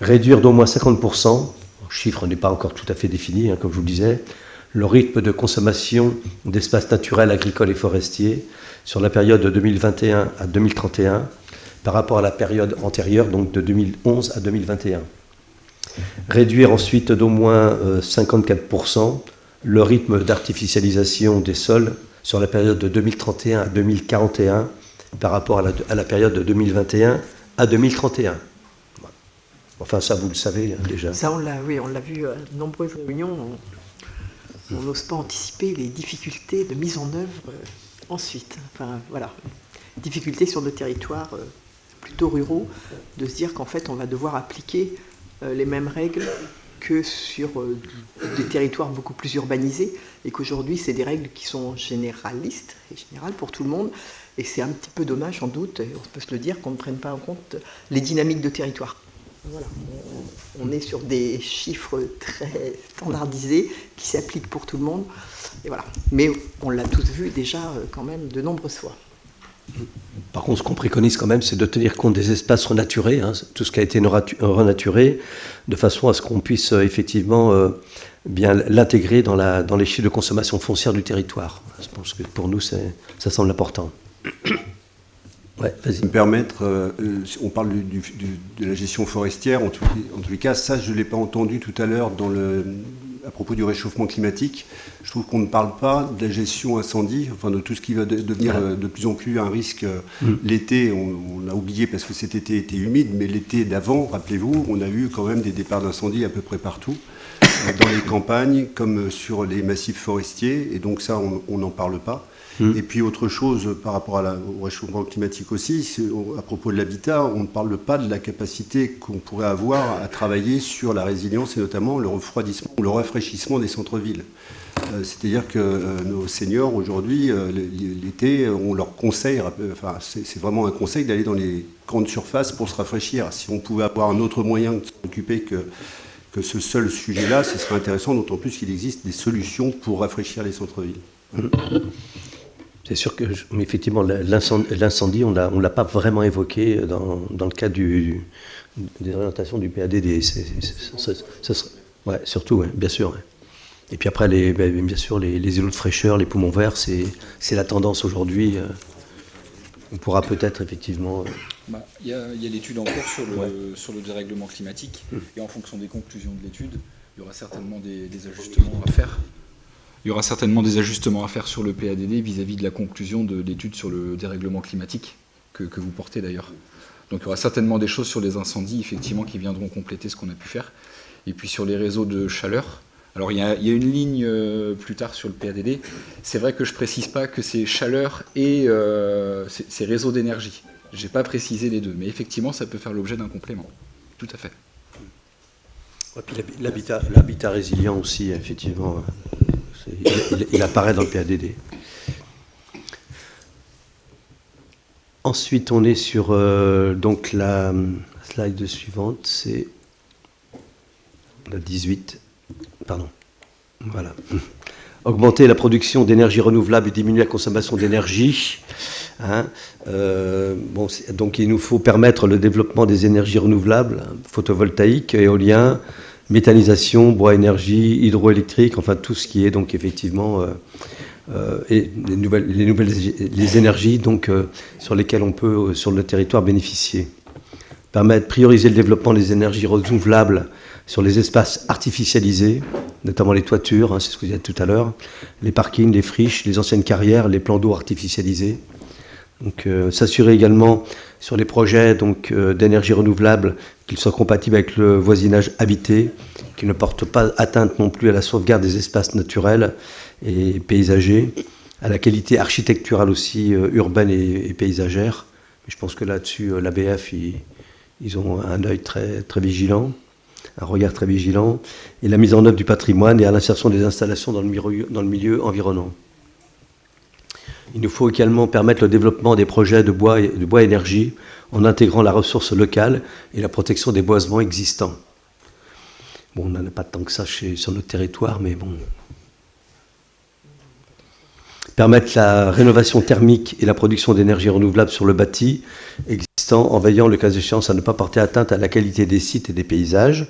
Réduire d'au moins 50%, le chiffre n'est pas encore tout à fait défini, comme je vous le disais, le rythme de consommation d'espaces naturels, agricoles et forestiers sur la période de 2021 à 2031 par rapport à la période antérieure, donc de 2011 à 2021. Réduire ensuite d'au moins 54% le rythme d'artificialisation des sols sur la période de 2031 à 2041 par rapport à la période de 2021 à 2031. Enfin, ça, vous le savez déjà. Ça, on l'a vu à de nombreuses réunions. On n'ose pas anticiper les difficultés de mise en œuvre ensuite. Enfin, voilà. Difficultés sur nos territoires plutôt ruraux, de se dire qu'en fait, on va devoir appliquer les mêmes règles que sur des territoires beaucoup plus urbanisés, et qu'aujourd'hui, c'est des règles qui sont généralistes et générales pour tout le monde. Et c'est un petit peu dommage, sans doute, et on peut se le dire, qu'on ne prenne pas en compte les dynamiques de territoire. Voilà. On est sur des chiffres très standardisés qui s'appliquent pour tout le monde. Et voilà. Mais on l'a tous vu déjà quand même de nombreuses fois. Par contre, ce qu'on préconise quand même, c'est de tenir compte des espaces renaturés, hein, tout ce qui a été renaturé, de façon à ce qu'on puisse effectivement bien l'intégrer dans les chiffres de consommation foncière du territoire. Je pense que pour nous, ça semble important. Ouais, vas-y. Me permettre, on parle de la gestion forestière, en tous les cas, ça je ne l'ai pas entendu tout à l'heure à propos du réchauffement climatique. Je trouve qu'on ne parle pas de la gestion incendie, enfin de tout ce qui va devenir de plus en plus un risque. L'été, on a oublié parce que cet été était humide, mais l'été d'avant, rappelez-vous, on a eu quand même des départs d'incendie à peu près partout, dans les campagnes comme sur les massifs forestiers, et donc ça on n'en parle pas. Et puis autre chose par rapport au réchauffement climatique aussi, à propos de l'habitat, on ne parle pas de la capacité qu'on pourrait avoir à travailler sur la résilience et notamment le refroidissement ou le rafraîchissement des centres-villes. C'est-à-dire que nos seniors aujourd'hui, l'été, on leur conseille, enfin c'est vraiment un conseil d'aller dans les grandes surfaces pour se rafraîchir. Si on pouvait avoir un autre moyen de s'occuper que ce seul sujet-là, ce serait intéressant, d'autant plus qu'il existe des solutions pour rafraîchir les centres-villes. C'est sûr que, mais effectivement, l'incendie, on ne l'a pas vraiment évoqué dans le cadre des orientations du PADD. Ouais, surtout, ouais, bien sûr. Ouais. Et puis après, bien sûr, les îlots de fraîcheur, les poumons verts, c'est la tendance aujourd'hui. On pourra peut-être effectivement... Il y a l'étude en cours sur le dérèglement climatique, et en fonction des conclusions de l'étude, il y aura certainement des ajustements à faire. Il y aura certainement des ajustements à faire sur le PADD vis-à-vis de la conclusion de l'étude sur le dérèglement climatique, que vous portez d'ailleurs. Donc il y aura certainement des choses sur les incendies, effectivement, qui viendront compléter ce qu'on a pu faire. Et puis sur les réseaux de chaleur, alors il y a une ligne plus tard sur le PADD. C'est vrai que je ne précise pas que c'est chaleur et c'est réseaux d'énergie. Je n'ai pas précisé les deux, mais effectivement, ça peut faire l'objet d'un complément. Tout à fait. Et puis l'habitat résilient aussi, effectivement. Il apparaît dans le PADD. Ensuite, on est sur donc la slide suivante, c'est la 18. Pardon. Voilà. Augmenter la production d'énergie renouvelable et diminuer la consommation d'énergie. Hein. Donc il nous faut permettre le développement des énergies renouvelables, photovoltaïques, éolien, méthanisation, bois énergie, hydroélectrique, enfin tout ce qui est donc effectivement et les énergies donc sur lesquelles on peut sur le territoire bénéficier. Permettre de prioriser le développement des énergies renouvelables sur les espaces artificialisés, notamment les toitures, hein, c'est ce que je disais tout à l'heure, les parkings, les friches, les anciennes carrières, les plans d'eau artificialisés. Donc, s'assurer également sur les projets d'énergie renouvelable qu'ils soient compatibles avec le voisinage habité, qu'ils ne portent pas atteinte non plus à la sauvegarde des espaces naturels et paysagers, à la qualité architecturale aussi urbaine et paysagère. Je pense que là-dessus, l'ABF, ils ont un œil très, très vigilant, un regard très vigilant, et la mise en œuvre du patrimoine et à l'insertion des installations dans le milieu environnant. Il nous faut également permettre le développement des projets de bois énergie en intégrant la ressource locale et la protection des boisements existants. Bon, on n'en a pas tant que ça sur notre territoire, mais bon. Permettre la rénovation thermique et la production d'énergie renouvelable sur le bâti existant en veillant, le cas échéant, à ne pas porter atteinte à la qualité des sites et des paysages.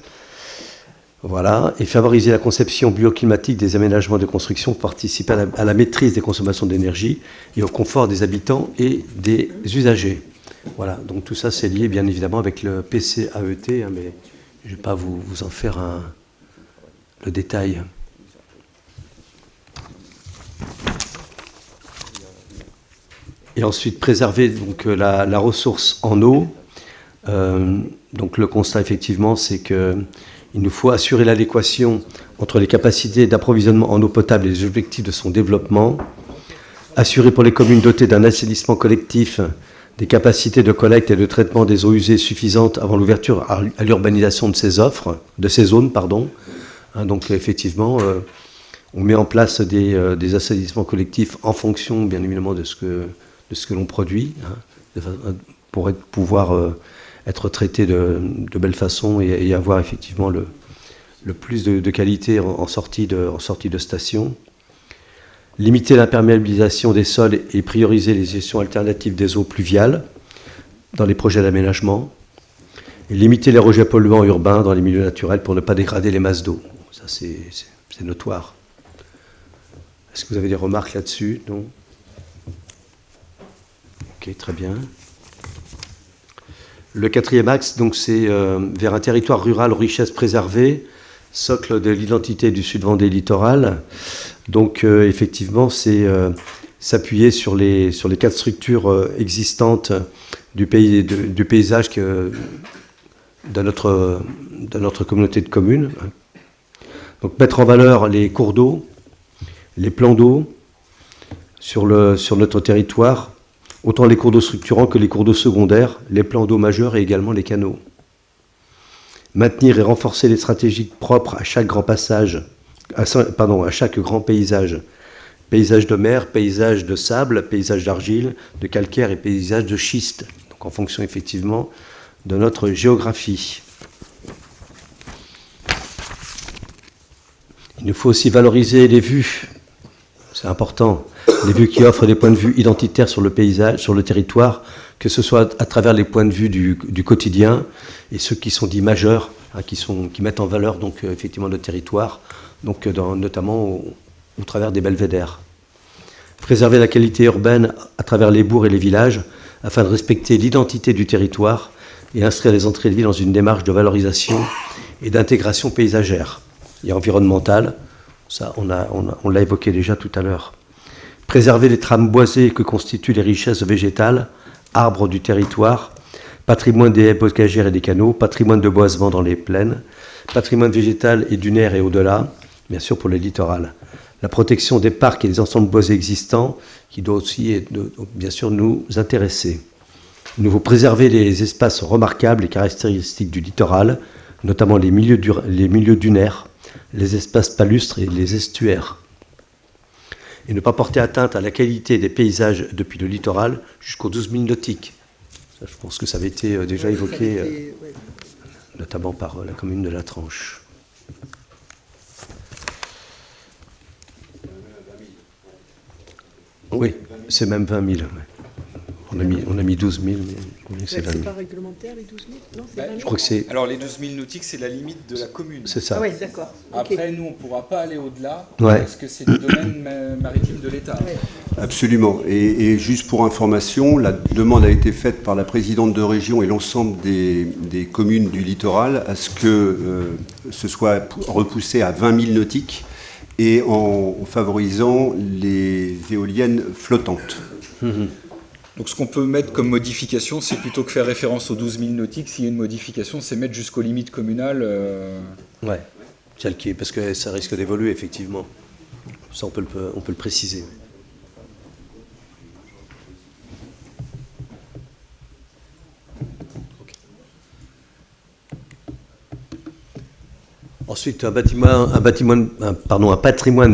Voilà, et favoriser la conception bioclimatique des aménagements de construction pour participer à la maîtrise des consommations d'énergie et au confort des habitants et des usagers. Voilà, donc tout ça c'est lié bien évidemment avec le PCAET, hein, mais Je ne vais pas vous en faire le détail. Et ensuite, préserver donc, la ressource en eau. Donc le constat, effectivement, c'est qu'il nous faut assurer l'adéquation entre les capacités d'approvisionnement en eau potable et les objectifs de son développement, assurer pour les communes dotées d'un assainissement collectif des capacités de collecte et de traitement des eaux usées suffisantes avant l'ouverture à l'urbanisation de ces zones. Donc effectivement, on met en place des assainissements collectifs en fonction, bien évidemment, de ce que l'on produit, pour pouvoir être traité de belle façon et avoir effectivement le plus de qualité en sortie de station. Limiter l'imperméabilisation des sols et prioriser les gestions alternatives des eaux pluviales dans les projets d'aménagement. Et limiter les rejets polluants urbains dans les milieux naturels pour ne pas dégrader les masses d'eau. Ça, c'est notoire. Est-ce que vous avez des remarques là-dessus? Non? Ok, très bien. Le quatrième axe, donc, c'est vers un territoire rural aux richesses préservées, socle de l'identité du Sud-Vendée littoral. Donc, effectivement, c'est s'appuyer sur les 4 structures existantes du paysage de notre communauté de communes. Donc, mettre en valeur les cours d'eau, les plans d'eau sur notre territoire, autant les cours d'eau structurants que les cours d'eau secondaires, les plans d'eau majeurs et également les canaux. Maintenir et renforcer les stratégies propres à chaque grand passage, à chaque grand paysage. Paysage de mer, paysage de sable, paysage d'argile, de calcaire et paysage de schiste. Donc en fonction effectivement de notre géographie. Il nous faut aussi valoriser les vues. C'est important. Les vues qui offrent des points de vue identitaires sur le paysage, sur le territoire, que ce soit à travers les points de vue du quotidien et ceux qui sont dits majeurs, qui mettent en valeur donc effectivement notre territoire, donc notamment au travers des belvédères. Préserver la qualité urbaine à travers les bourgs et les villages, afin de respecter l'identité du territoire et inscrire les entrées de ville dans une démarche de valorisation et d'intégration paysagère et environnementale. Ça, on l'a évoqué déjà tout à l'heure. Préserver les trames boisées que constituent les richesses végétales, arbres du territoire, patrimoine des haies boscagères et des canaux, patrimoine de boisement dans les plaines, patrimoine végétal et dunaire et au-delà, bien sûr pour le littoral. La protection des parcs et des ensembles boisés existants, qui doit aussi, bien sûr, nous intéresser. Il nous faut préserver les espaces remarquables et caractéristiques du littoral, notamment les milieux dunaires, les espaces palustres et les estuaires. Et ne pas porter atteinte à la qualité des paysages depuis le littoral jusqu'aux 12 milles nautiques. Ça, je pense que ça avait été déjà évoqué, notamment par la commune de La Tranche. Oui, c'est même 20 000. On a mis 12 000, mais c'est 20 000. C'est pas réglementaire, les 12 000? Non, c'est 20 000. Je crois que c'est... Alors les 12 000 nautiques, c'est la limite de la commune. C'est ça. Ah oui, d'accord. Après, nous, on ne pourra pas aller au-delà, Ouais. parce que c'est du domaine maritime de l'État. Ouais. Absolument. Et juste pour information, la demande a été faite par la présidente de région et l'ensemble des communes du littoral à ce que ce soit repoussé à 20 000 nautiques et en favorisant les éoliennes flottantes. Donc ce qu'on peut mettre comme modification, c'est plutôt que faire référence aux 12 000 nautiques, s'il y a une modification, c'est mettre jusqu'aux limites communales. Ouais, celle qui est, parce que ça risque d'évoluer, effectivement. Ça, on peut le préciser. Ensuite, un patrimoine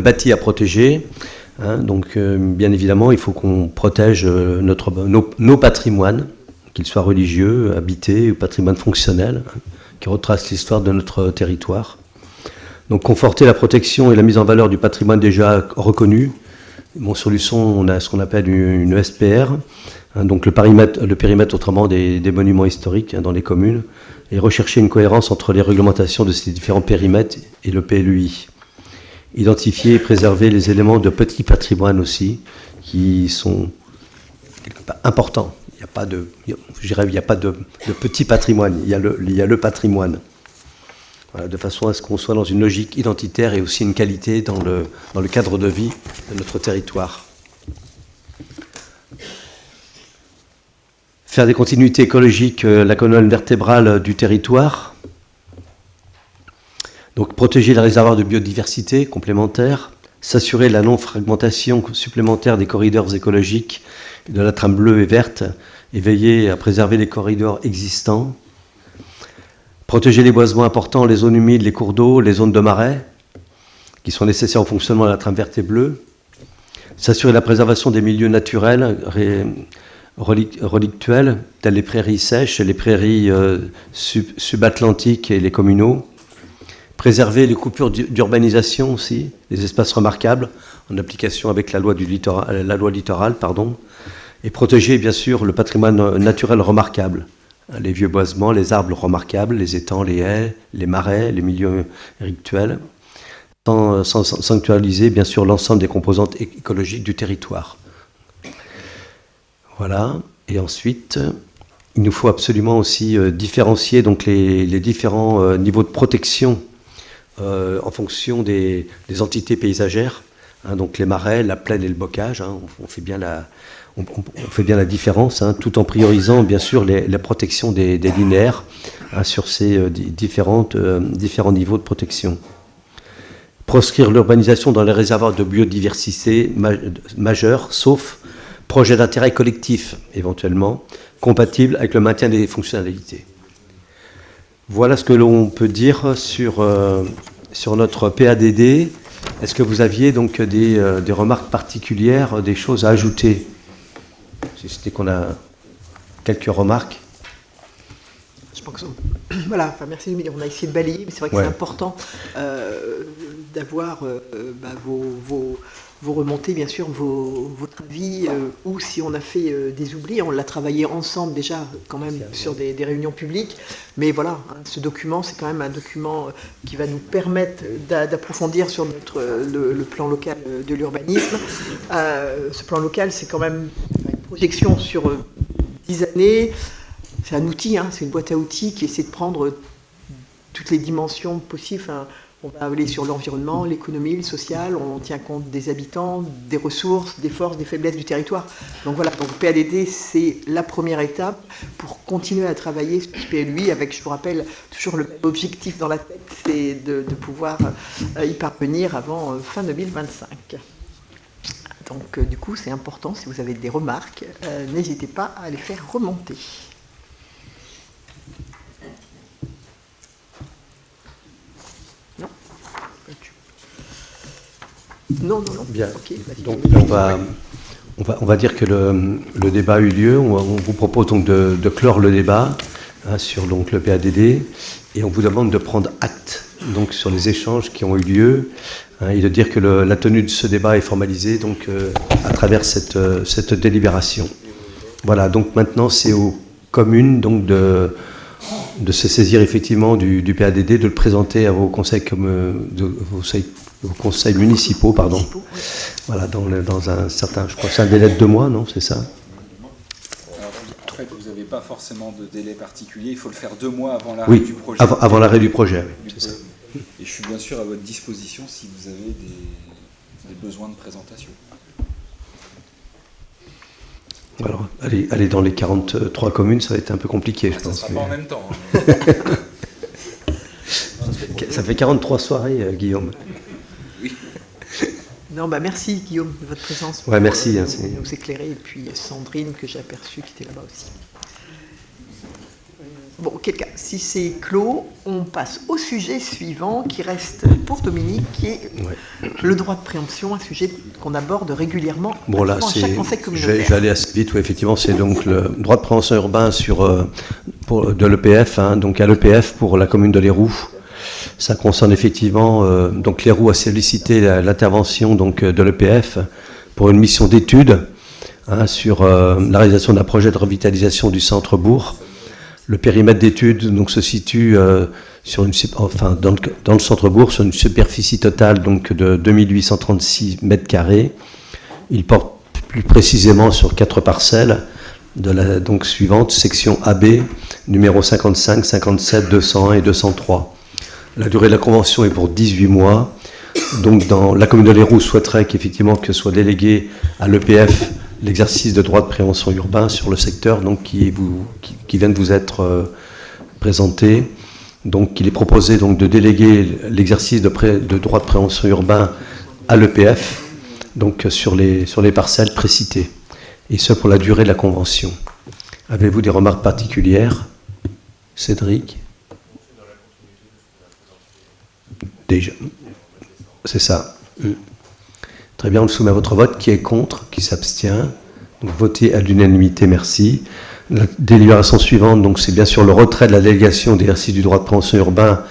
bâti à protéger. Donc, bien évidemment, il faut qu'on protège nos patrimoines, qu'ils soient religieux, habités ou patrimoine fonctionnel, qui retracent l'histoire de notre territoire. Donc, conforter la protection et la mise en valeur du patrimoine déjà reconnu. Bon, sur Luçon, on a ce qu'on appelle une SPR, donc le périmètre autrement des monuments historiques dans les communes, et rechercher une cohérence entre les réglementations de ces différents périmètres et le PLUI. Identifier et préserver les éléments de petit patrimoine aussi, qui sont importants. Il n'y a pas de petit patrimoine, il y a le patrimoine. Voilà, de façon à ce qu'on soit dans une logique identitaire et aussi une qualité dans le cadre de vie de notre territoire. Faire des continuités écologiques la colonne vertébrale du territoire. Donc protéger les réservoirs de biodiversité complémentaires, s'assurer la non-fragmentation supplémentaire des corridors écologiques de la trame bleue et verte et veiller à préserver les corridors existants. Protéger les boisements importants, les zones humides, les cours d'eau, les zones de marais, qui sont nécessaires au fonctionnement de la trame verte et bleue. S'assurer la préservation des milieux naturels relictuels, tels les prairies sèches, les prairies subatlantiques et les communaux. Préserver les coupures d'urbanisation aussi, les espaces remarquables, en application avec la loi littorale, et protéger bien sûr le patrimoine naturel remarquable, les vieux boisements, les arbres remarquables, les étangs, les haies, les marais, les milieux rituels, sans sanctuariser bien sûr l'ensemble des composantes écologiques du territoire. Voilà, et ensuite, il nous faut absolument aussi différencier donc les différents niveaux de protection en fonction des entités paysagères, hein, donc les marais, la plaine et le bocage, hein, on fait bien la différence, hein, tout en priorisant bien sûr la protection des linéaires, hein, sur ces différents niveaux de protection. Proscrire l'urbanisation dans les réservoirs de biodiversité majeurs, sauf projet d'intérêt collectif éventuellement, compatible avec le maintien des fonctionnalités. Voilà ce que l'on peut dire sur notre PADD. Est-ce que vous aviez donc des remarques particulières, des choses à ajouter? Si c'était qu'on a quelques remarques. Je pense que voilà, enfin, merci, on a essayé de balayer, mais c'est vrai que c'est important d'avoir vos remontées, bien sûr, votre avis, ou si on a fait des oublis, on l'a travaillé ensemble déjà quand même sur des réunions publiques, mais voilà, hein, ce document, c'est quand même un document qui va nous permettre d'approfondir sur le plan local de l'urbanisme. Ce plan local, c'est quand même une projection sur 10 années, c'est un outil, hein, c'est une boîte à outils qui essaie de prendre toutes les dimensions possibles. Enfin, on va aller sur l'environnement, l'économie, le social, on tient compte des habitants, des ressources, des forces, des faiblesses du territoire. Donc voilà, donc PADD, c'est la première étape pour continuer à travailler sur ce PLUI avec, je vous rappelle, toujours le même objectif dans la tête, c'est de pouvoir y parvenir avant fin 2025. Donc du coup, c'est important, si vous avez des remarques, n'hésitez pas à les faire remonter. Non. Bien. Okay, donc on va dire que le débat a eu lieu. On vous propose donc de clore le débat, hein, sur donc le PADD, et on vous demande de prendre acte donc sur les échanges qui ont eu lieu, hein, et de dire que la tenue de ce débat est formalisée donc à travers cette délibération. Voilà. Donc maintenant c'est aux communes donc de se saisir effectivement du PADD, de le présenter à vos conseils vos conseils municipaux, pardon. Oui. Voilà, dans un certain, je crois que c'est un délai de 2 mois, non, c'est ça? Alors, en fait, vous n'avez pas forcément de délai particulier, il faut le faire 2 mois avant l'arrêt du projet. Avant l'arrêt du projet, oui, c'est ça. Et je suis bien sûr à votre disposition si vous avez des besoins de présentation. Alors, aller dans les 43 communes, ça va être un peu compliqué, je pense. Ça ne sera pas en même temps. Hein. Ça fait 43 soirées, Guillaume. Oui. Non, merci Guillaume de votre présence pour merci, nous éclairer, et puis Sandrine que j'ai aperçue qui était là-bas aussi. Bon, auquel cas, si c'est clos, on passe au sujet suivant qui reste pour Dominique, qui est le droit de préemption, un sujet qu'on aborde régulièrement à chaque conseil communautaire. Je vais aller assez vite, oui, effectivement, c'est donc le droit de préemption urbain de l'EPF, hein, donc à l'EPF pour la commune de Léroux. Ça concerne effectivement, donc Léroux a sollicité l'intervention donc de l'EPF pour une mission d'étude, hein, sur la réalisation d'un projet de revitalisation du centre-bourg. Le périmètre d'étude donc se situe dans le centre-bourg sur une superficie totale donc de 2836 m². Il porte plus précisément sur 4 parcelles de la donc suivante, section AB, numéro 55, 57, 201 et 203. La durée de la convention est pour 18 mois. Donc, la commune de l'Héroux souhaiterait qu'effectivement que soit délégué à l'EPF l'exercice de droit de prévention urbain sur le secteur donc, qui vient de vous être présenté. Donc, il est proposé donc, de déléguer l'exercice de droit de prévention urbain à l'EPF donc, sur les parcelles précitées, et ce pour la durée de la convention. Avez-vous des remarques particulières, Cédric? Déjà. C'est ça. Très bien, on le soumet à votre vote. Qui est contre? Qui s'abstient? Donc, votez à l'unanimité, merci. La délibération suivante, donc, c'est bien sûr le retrait de la délégation d'exercice du droit de prévention urbain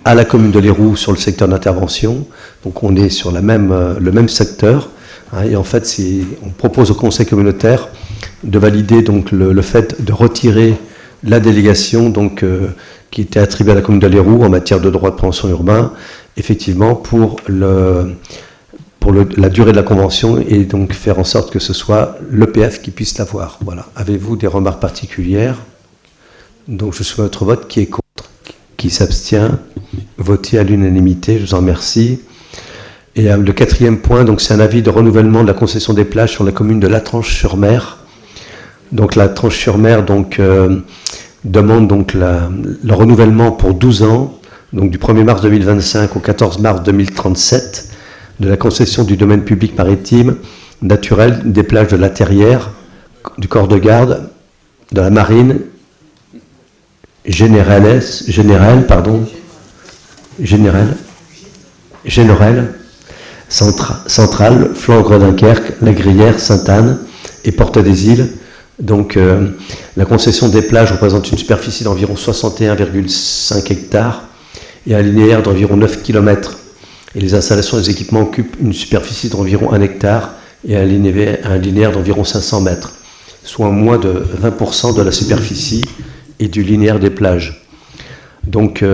à la commune de l'Héroux sur le secteur d'intervention. Donc, on est sur le même secteur. Hein, et en fait, on propose au conseil communautaire de valider donc, le fait de retirer la délégation donc, qui était attribuée à la commune de l'Héroux en matière de droit de prévention urbain, effectivement, pour la durée de la convention, et donc faire en sorte que ce soit l'EPF qui puisse l'avoir. Voilà. Avez-vous des remarques particulières? Donc je soumets votre vote. Qui est contre? Qui s'abstient? Votez à l'unanimité, je vous en remercie. Et le quatrième point, donc c'est un avis de renouvellement de la concession des plages sur la commune de Latranche-sur-Mer. Donc Latranche-sur-Mer demande donc le renouvellement pour 12 ans, donc du 1er mars 2025 au 14 mars 2037, de la concession du domaine public maritime naturel des plages de la Terrière, du corps de garde, de la marine, générale, centrale, Flandre Dunkerque, La Gruyère, Sainte-Anne et Porte des Îles. Donc la concession des plages représente une superficie d'environ 61,5 hectares et un linéaire d'environ 9 km. Et les installations et les équipements occupent une superficie d'environ 1 hectare et un linéaire d'environ 500 mètres, soit moins de 20% de la superficie et du linéaire des plages. Donc,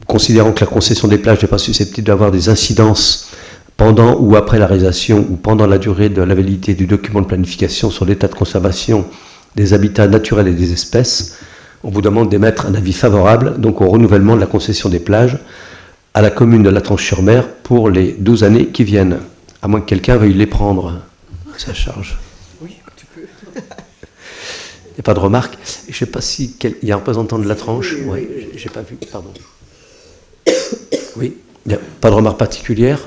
considérant que la concession des plages n'est pas susceptible d'avoir des incidences pendant ou après la réalisation ou pendant la durée de la validité du document de planification sur l'état de conservation des habitats naturels et des espèces, on vous demande d'émettre un avis favorable donc au renouvellement de la concession des plages à la commune de Latranche-sur-Mer pour les 12 années qui viennent, à moins que quelqu'un veuille les prendre à sa charge. Oui, tu peux. Il n'y a pas de remarque. Je ne sais pas si il y a un représentant de Latranche. Oui, je n'ai pas vu, pardon. Oui, il n'y a pas de remarque particulière.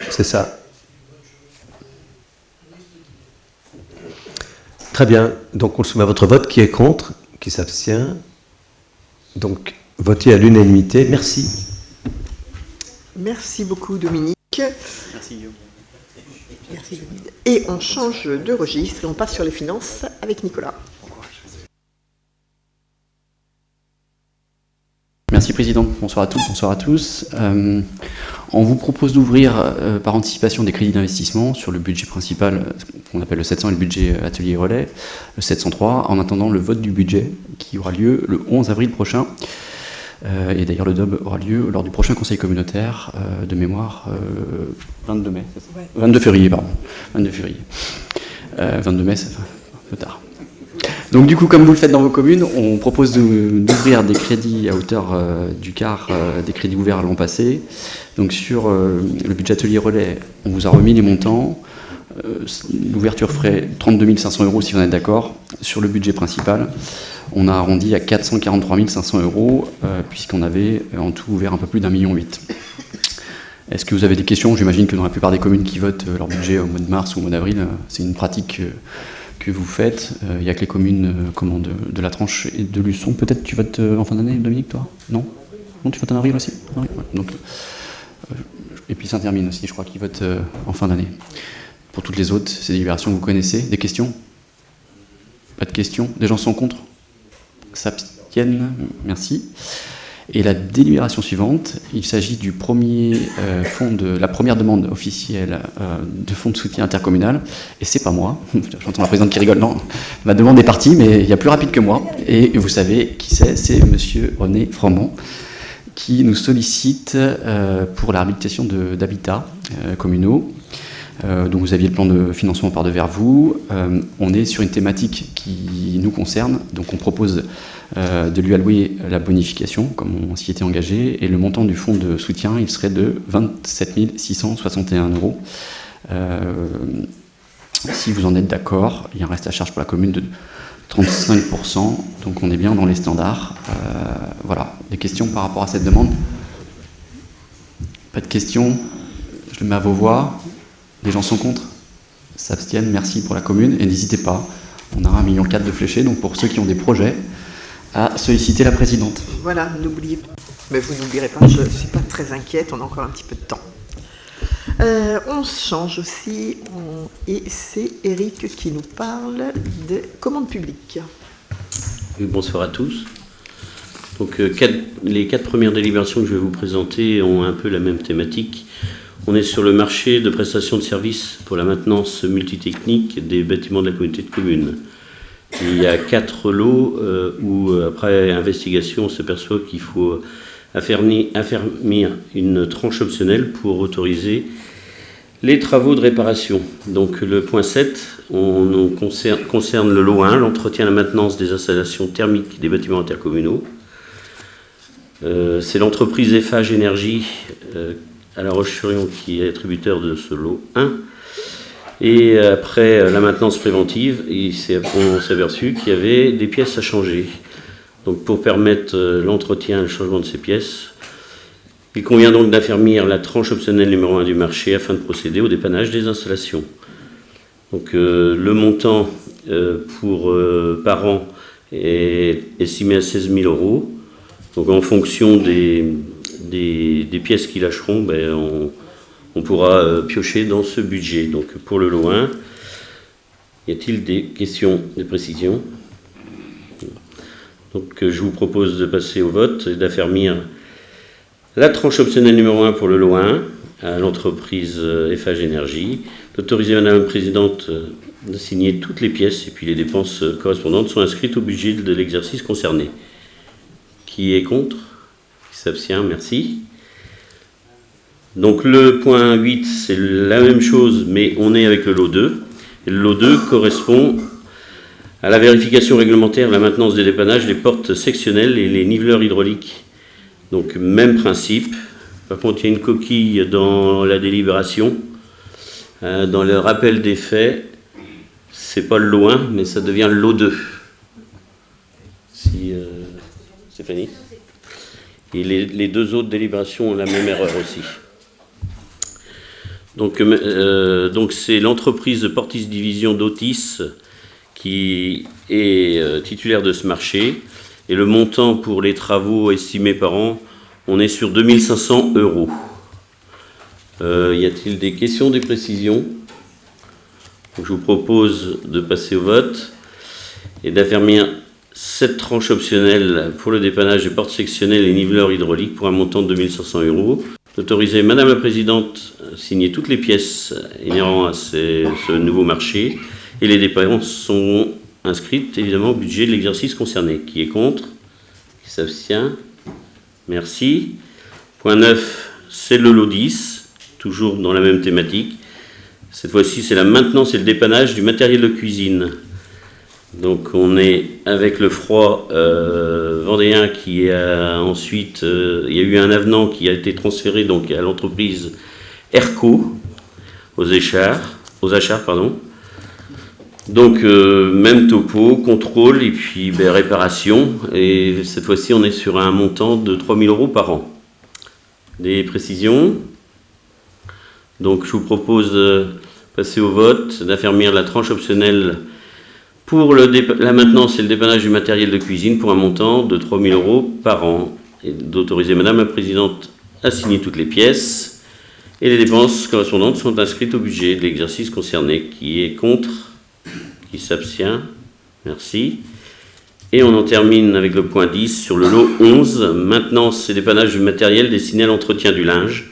C'est ça. Très bien. Donc on le soumet à votre vote. Qui est contre? Qui s'abstient? Donc votez à l'unanimité. Merci. Merci beaucoup, Dominique. Merci, Guillaume. Merci, David. Et on change de registre et on passe sur les finances avec Nicolas. Merci Président, bonsoir à toutes, bonsoir à tous. On vous propose d'ouvrir par anticipation des crédits d'investissement sur le budget principal, qu'on appelle le 700, et le budget atelier relais, le 703, en attendant le vote du budget qui aura lieu le 11 avril prochain. Et d'ailleurs le DOB aura lieu lors du prochain conseil communautaire de mémoire 22 mai, c'est ça ? Ouais. 22 février, pardon. 22 février. 22 mai, c'est un peu tard. Donc du coup, comme vous le faites dans vos communes, on propose d'ouvrir des crédits à hauteur du quart des crédits ouverts l'an passé. Donc sur le budget atelier relais, on vous a remis les montants. L'ouverture ferait 32 500 € si vous en êtes d'accord. Sur le budget principal, on a arrondi à 443 500 €, puisqu'on avait en tout ouvert un peu plus d'1,8 million. Est-ce que vous avez des questions? J'imagine que dans la plupart des communes qui votent leur budget au mois de mars ou au mois d'avril, c'est une pratique que vous faites. Il n'y a que les communes de Latranche et de Luçon. Peut-être tu votes en fin d'année, Dominique, toi? Non, tu votes en avril aussi? Ouais. Donc, et puis Saint-Hermine aussi, je crois, qui vote en fin d'année. Pour toutes les autres, ces délibérations, vous connaissez. Des questions? Pas de questions? Des gens sont contre? S'abstiennent? Merci. Et la délibération suivante, il s'agit du premier la première demande officielle de fonds de soutien intercommunal. Et c'est pas moi, j'entends la présidente qui rigole, non, ma demande est partie, mais il y a plus rapide que moi. Et vous savez qui c'est monsieur René Froment, qui nous sollicite pour la réhabilitation d'habitats communaux. Donc vous aviez le plan de financement par devers vous. On est sur une thématique qui nous concerne, donc on propose de lui allouer la bonification, comme on s'y était engagé, et le montant du fonds de soutien, il serait de 27 661 €. Si vous en êtes d'accord, il y a un reste à charge pour la commune de 35%, donc on est bien dans les standards. Voilà, des questions par rapport à cette demande? Pas de questions? Je le mets à vos voix. Les gens sont contre? S'abstiennent? Merci pour la commune. Et n'hésitez pas, on a 1,4 million de fléchés, donc pour ceux qui ont des projets, à solliciter la présidente. Voilà, n'oubliez pas. Mais vous n'oublierez pas, je ne suis pas très inquiète, on a encore un petit peu de temps. On change aussi, et c'est Eric qui nous parle des commandes publiques. Oui, bonsoir à tous. Donc, les 4 premières délibérations que je vais vous présenter ont un peu la même thématique. On est sur le marché de prestations de services pour la maintenance multitechnique des bâtiments de la communauté de communes. Il y a 4 lots où, après investigation, on s'aperçoit qu'il faut affermir une tranche optionnelle pour autoriser les travaux de réparation. Donc le point 7 concerne le lot 1, l'entretien et la maintenance des installations thermiques des bâtiments intercommunaux. C'est l'entreprise Eiffage Énergie à La Roche-sur-Yon qui est attributeur de ce lot 1. Et après la maintenance préventive, on s'est aperçu qu'il y avait des pièces à changer. Donc pour permettre l'entretien et le changement de ces pièces, il convient donc d'affermir la tranche optionnelle numéro 1 du marché afin de procéder au dépannage des installations. Donc le montant par an est estimé à 16 000 €. Donc en fonction des pièces qui lâcheront, on pourra piocher dans ce budget. Donc pour le lot 1, y a-t-il des questions, des précisions? Donc je vous propose de passer au vote et d'affermir la tranche optionnelle numéro 1 pour le lot 1 à l'entreprise Eiffage Énergie, d'autoriser Madame la Présidente de signer toutes les pièces et puis les dépenses correspondantes sont inscrites au budget de l'exercice concerné. Qui est contre? Qui s'abstient? Merci. Donc le point 8, c'est la même chose, mais on est avec le lot 2. Et le lot 2 correspond à la vérification réglementaire, la maintenance des dépannages, des portes sectionnelles et les niveleurs hydrauliques. Donc même principe. Par contre, il y a une coquille dans la délibération. Dans le rappel des faits, c'est pas le lot 1, mais ça devient le lot 2. Si Stéphanie. Et les 2 autres délibérations ont la même erreur aussi. Donc c'est l'entreprise Portis Division d'Otis qui est titulaire de ce marché. Et le montant pour les travaux estimés par an, on est sur 2 500 €. Y a-t-il des questions, des précisions? Donc, je vous propose de passer au vote et d'affermir cette tranche optionnelle pour le dépannage des portes sectionnelles et niveleurs hydrauliques pour un montant de 2 500 €. D'autoriser Madame la Présidente à signer toutes les pièces inhérentes à ce nouveau marché et les dépenses sont inscrites évidemment au budget de l'exercice concerné. Qui est contre? Qui s'abstient? Merci. Point 9, c'est le lot 10, toujours dans la même thématique. Cette fois-ci, c'est la maintenance et le dépannage du matériel de cuisine. Donc on est avec le froid vendéen qui a ensuite, il y a eu un avenant qui a été transféré donc à l'entreprise Erco, aux Achars. Donc même topo, contrôle et puis réparation. Et cette fois-ci, on est sur un montant de 3 000 € par an. Des précisions? Donc je vous propose de passer au vote, d'affermir la tranche optionnelle pour la maintenance et le dépannage du matériel de cuisine pour un montant de 3 000 € par an. Et d'autoriser Madame la Présidente à signer toutes les pièces. Et les dépenses correspondantes sont inscrites au budget de l'exercice concerné. Qui est contre? Qui s'abstient? Merci. Et on en termine avec le point 10 sur le lot 11, maintenance et dépannage du matériel destiné à l'entretien du linge.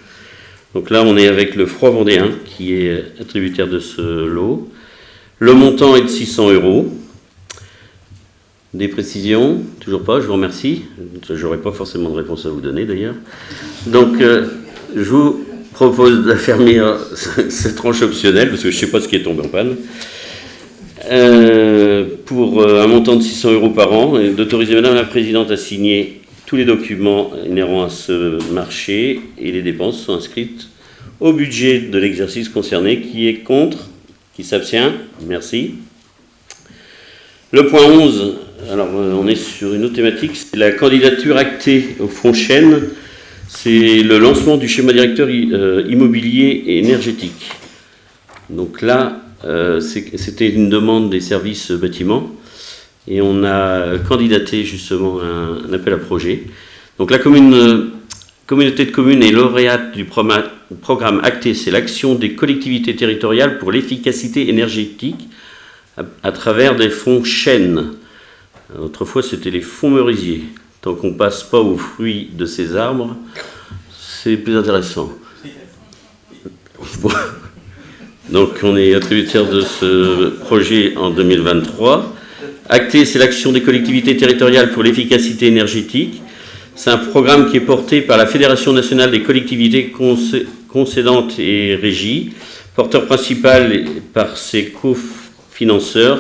Donc là, on est avec le Froid Vendéen qui est attributaire de ce lot. Le montant est de 600 €. Des précisions? Toujours pas, je vous remercie. Je n'aurai pas forcément de réponse à vous donner d'ailleurs. Donc, je vous propose d'affermir cette tranche optionnelle, parce que je ne sais pas ce qui est tombé en panne, pour un montant de 600 € par an, et d'autoriser Madame la Présidente à signer tous les documents inhérents à ce marché, et les dépenses sont inscrites au budget de l'exercice concerné. Qui est contre? Qui s'abstient? Merci. Le point 11, alors on est sur une autre thématique, c'est la candidature actée au Fonds Chêne. C'est le lancement du schéma directeur immobilier et énergétique. Donc là, c'était une demande des services bâtiments et on a candidaté justement un appel à projet. Donc la communauté de communes est lauréate du programme acté, c'est l'action des collectivités territoriales pour l'efficacité énergétique à travers des fonds chênes. Autrefois, c'était les fonds merisiers. Tant qu'on ne passe pas aux fruits de ces arbres, c'est plus intéressant. Donc, on est attributaire de ce projet en 2023. Acté, c'est l'action des collectivités territoriales pour l'efficacité énergétique. C'est un programme qui est porté par la Fédération nationale des collectivités concédantes et régies, porteur principal par ses cofinanceurs.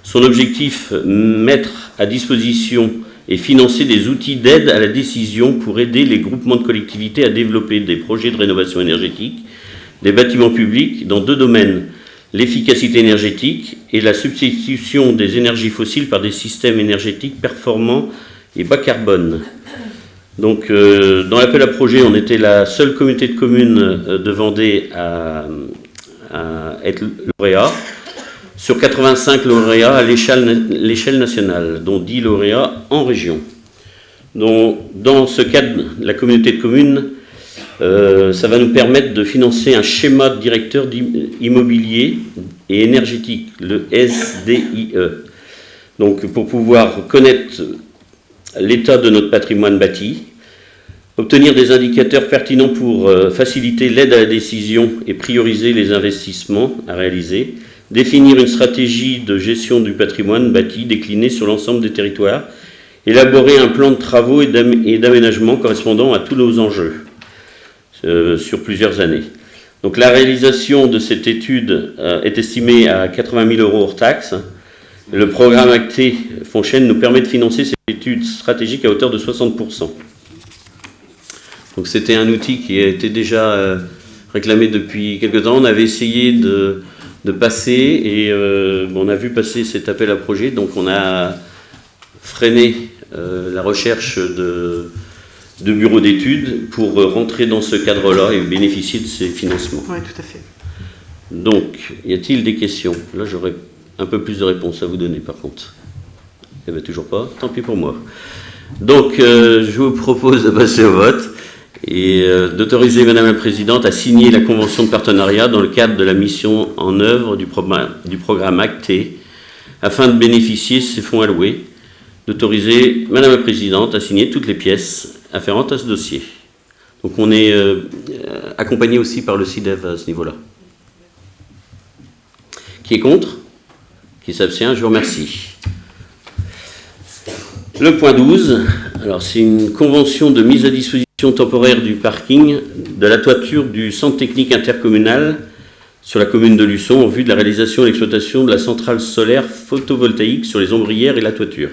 Son objectif, mettre à disposition et financer des outils d'aide à la décision pour aider les groupements de collectivités à développer des projets de rénovation énergétique des bâtiments publics dans deux domaines, l'efficacité énergétique et la substitution des énergies fossiles par des systèmes énergétiques performants et bas carbone. Donc, dans l'appel à projet, on était la seule communauté de communes de Vendée à être lauréat, sur 85 lauréats à l'échelle nationale, dont 10 lauréats en région. Donc, dans ce cadre, la communauté de communes, ça va nous permettre de financer un schéma directeur immobilier et énergétique, le SDIE. Donc, pour pouvoir connaître l'état de notre patrimoine bâti, obtenir des indicateurs pertinents pour faciliter l'aide à la décision et prioriser les investissements à réaliser, définir une stratégie de gestion du patrimoine bâti déclinée sur l'ensemble des territoires, élaborer un plan de travaux et d'aménagement correspondant à tous nos enjeux sur plusieurs années. Donc la réalisation de cette étude est estimée à 80 000 € hors taxes. Le programme acté Fonds Chêne nous permet de financer cette étude stratégique à hauteur de 60%. Donc c'était un outil qui a été déjà réclamé depuis quelque temps. On avait essayé de passer et on a vu passer cet appel à projet. Donc on a freiné la recherche de bureaux d'études pour rentrer dans ce cadre-là et bénéficier de ces financements. Oui, tout à fait. Donc, y a-t-il des questions? Là, j'aurais un peu plus de réponses à vous donner, par contre. Eh bien, toujours pas. Tant pis pour moi. Donc, je vous propose de passer au vote et d'autoriser Madame la Présidente à signer la convention de partenariat dans le cadre de la mission en œuvre du programme acté afin de bénéficier de ces fonds alloués. D'autoriser Madame la Présidente à signer toutes les pièces afférentes à ce dossier. Donc on est accompagné aussi par le CIDEV à ce niveau-là. Qui est contre? Qui s'abstient? Je vous remercie. Le point 12, alors c'est une convention de mise à disposition temporaire du parking de la toiture du centre technique intercommunal sur la commune de Luçon en vue de la réalisation et l'exploitation de la centrale solaire photovoltaïque sur les ombrières et la toiture.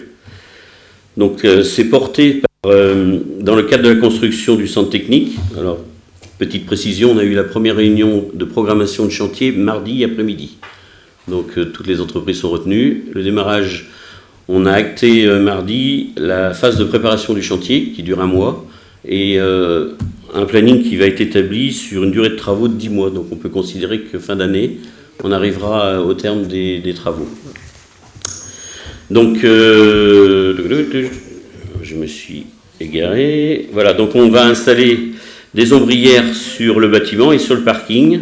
Donc c'est porté dans le cadre de la construction du centre technique. Alors, petite précision, on a eu la première réunion de programmation de chantier mardi après-midi. Donc toutes les entreprises sont retenues. Le démarrage, on a acté mardi la phase de préparation du chantier qui dure 1 mois et un planning qui va être établi sur une durée de travaux de 10 mois. Donc on peut considérer que fin d'année, on arrivera au terme des travaux. Donc, je me suis égaré. Voilà, donc on va installer des ombrières sur le bâtiment et sur le parking,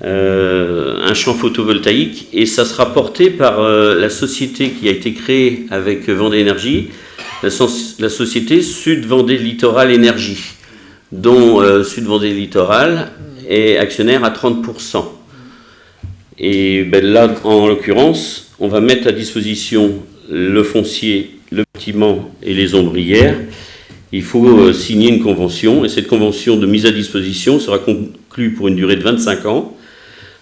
un champ photovoltaïque, et ça sera porté par la société qui a été créée avec Vendée Énergie, la société Sud Vendée Littoral Énergie, dont Sud Vendée Littoral est actionnaire à 30%. Et ben là, en l'occurrence, on va mettre à disposition le foncier, le bâtiment et les ombrières. il faut signer une convention, et cette convention de mise à disposition sera conclue pour une durée de 25 ans,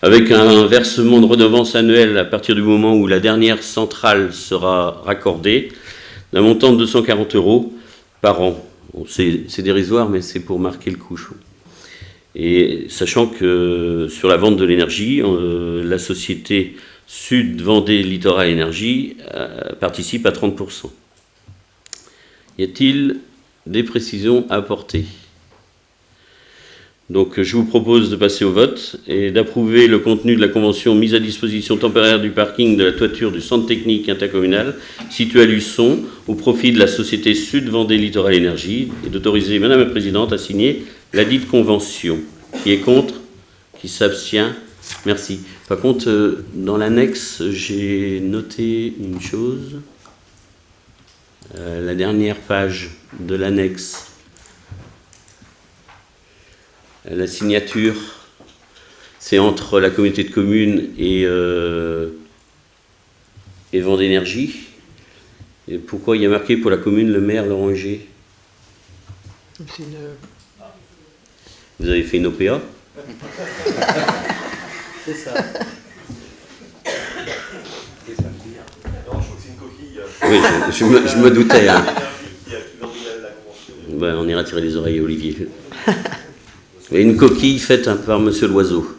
avec un versement de redevance annuelle à partir du moment où la dernière centrale sera raccordée, d'un montant de 240 € par an. Bon, c'est dérisoire, mais c'est pour marquer le coup. Et sachant que sur la vente de l'énergie, la société Sud Vendée Littoral Énergie participe à 30%. Y a-t-il des précisions à apporter? Donc je vous propose de passer au vote et d'approuver le contenu de la convention mise à disposition temporaire du parking de la toiture du centre technique intercommunal situé à Luçon au profit de la société Sud Vendée Littoral Énergie et d'autoriser Madame la Présidente à signer la dite convention. Qui est contre? Qui s'abstient? Merci. Par contre, dans l'annexe, j'ai noté une chose. La dernière page de l'annexe, la signature, c'est entre la communauté de communes et Vendée Énergie. Et pourquoi il y a marqué pour la commune le maire Laurent G? Vous avez fait une OPA? C'est ça. Oui, je me doutais. Hein. Ben, on ira tirer les oreilles à Olivier. Et une coquille faite par Monsieur Loiseau.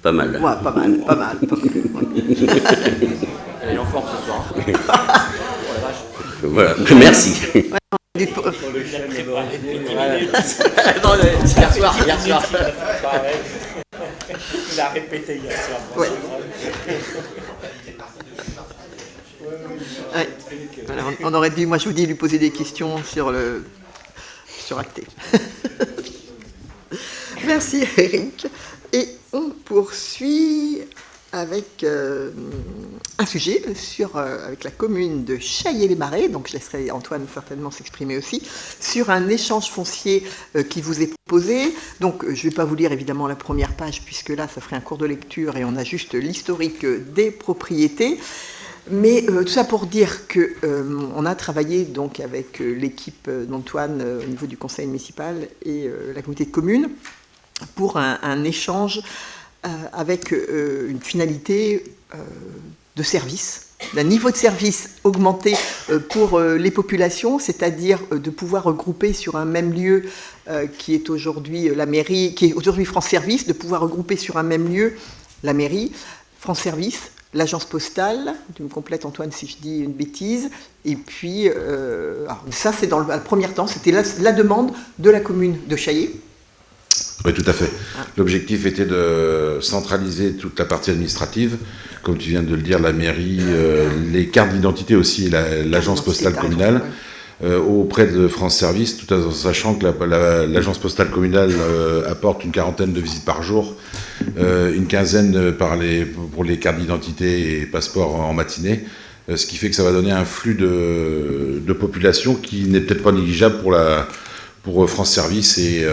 Pas mal. Ouais, pas mal. Elle est en forme ce soir. Voilà, merci. Hier soir. Il a répété hier soir. Ouais. Ouais. Voilà, on aurait dû, moi je vous dis, lui poser des questions sur Acté. Merci Eric. Et on poursuit avec un sujet avec la commune de Chaillé-les-Marais, donc je laisserai Antoine certainement s'exprimer aussi, sur un échange foncier qui vous est proposé. Donc je ne vais pas vous lire évidemment la première page, puisque là ça ferait un cours de lecture et on a juste l'historique des propriétés. Mais tout ça pour dire que on a travaillé donc avec l'équipe d'Antoine au niveau du conseil municipal et la communauté de communes pour un échange avec une finalité de service, d'un niveau de service augmenté pour les populations, c'est-à-dire de pouvoir regrouper sur un même lieu qui est aujourd'hui la mairie, qui est aujourd'hui France Service, de pouvoir regrouper sur un même lieu la mairie, France Service, l'agence postale, tu me complètes Antoine si je dis une bêtise, et puis alors ça c'est dans la première temps, c'était la demande de la commune de Chaillé. Oui, tout à fait. L'objectif était de centraliser toute la partie administrative, comme tu viens de le dire, la mairie, les cartes d'identité aussi, l'agence postale communale, auprès de France Service, tout en sachant que l'agence postale communale apporte une quarantaine de visites par jour, une quinzaine pour les cartes d'identité et passeports en matinée, ce qui fait que ça va donner un flux de population qui n'est peut-être pas négligeable pour France Service et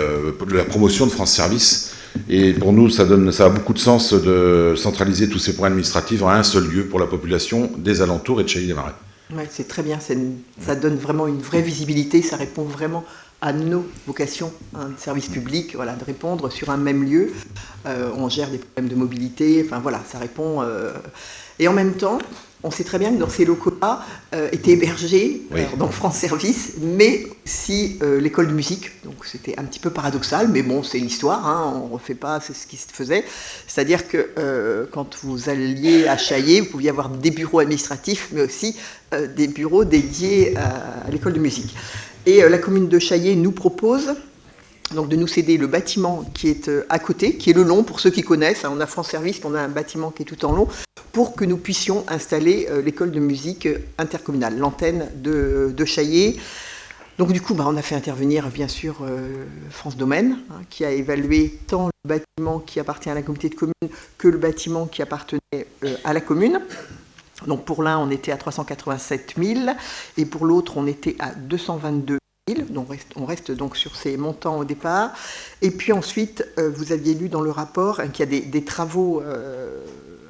la promotion de France Service. Et pour nous, ça a beaucoup de sens de centraliser tous ces points administratifs en un seul lieu pour la population des alentours et de Chaillé-les-Marais. Ouais, c'est très bien, ça donne vraiment une vraie visibilité, ça répond vraiment à nos vocations, un service public, voilà, de répondre sur un même lieu. On gère des problèmes de mobilité, enfin voilà, ça répond. Et en même temps, on sait très bien que dans ces locaux-là étaient hébergés, donc France Service, mais aussi l'école de musique. Donc c'était un petit peu paradoxal, mais bon, c'est l'histoire, hein, on ne refait pas, c'est ce qui se faisait. C'est-à-dire que quand vous alliez à Chaillé, vous pouviez avoir des bureaux administratifs, mais aussi des bureaux dédiés à l'école de musique. Et la commune de Chaillé nous propose donc de nous céder le bâtiment qui est à côté, qui est le long, pour ceux qui connaissent. On a France Service, on a un bâtiment qui est tout en long, pour que nous puissions installer l'école de musique intercommunale, l'antenne de Chaillé. Donc du coup, on a fait intervenir bien sûr France Domaine, hein, qui a évalué tant le bâtiment qui appartient à la communauté de communes que le bâtiment qui appartenait à la commune. Donc pour l'un, on était à 387 000 et pour l'autre, on était à 222 000. Donc on reste donc sur ces montants au départ. Et puis ensuite, vous aviez lu dans le rapport qu'il y a des travaux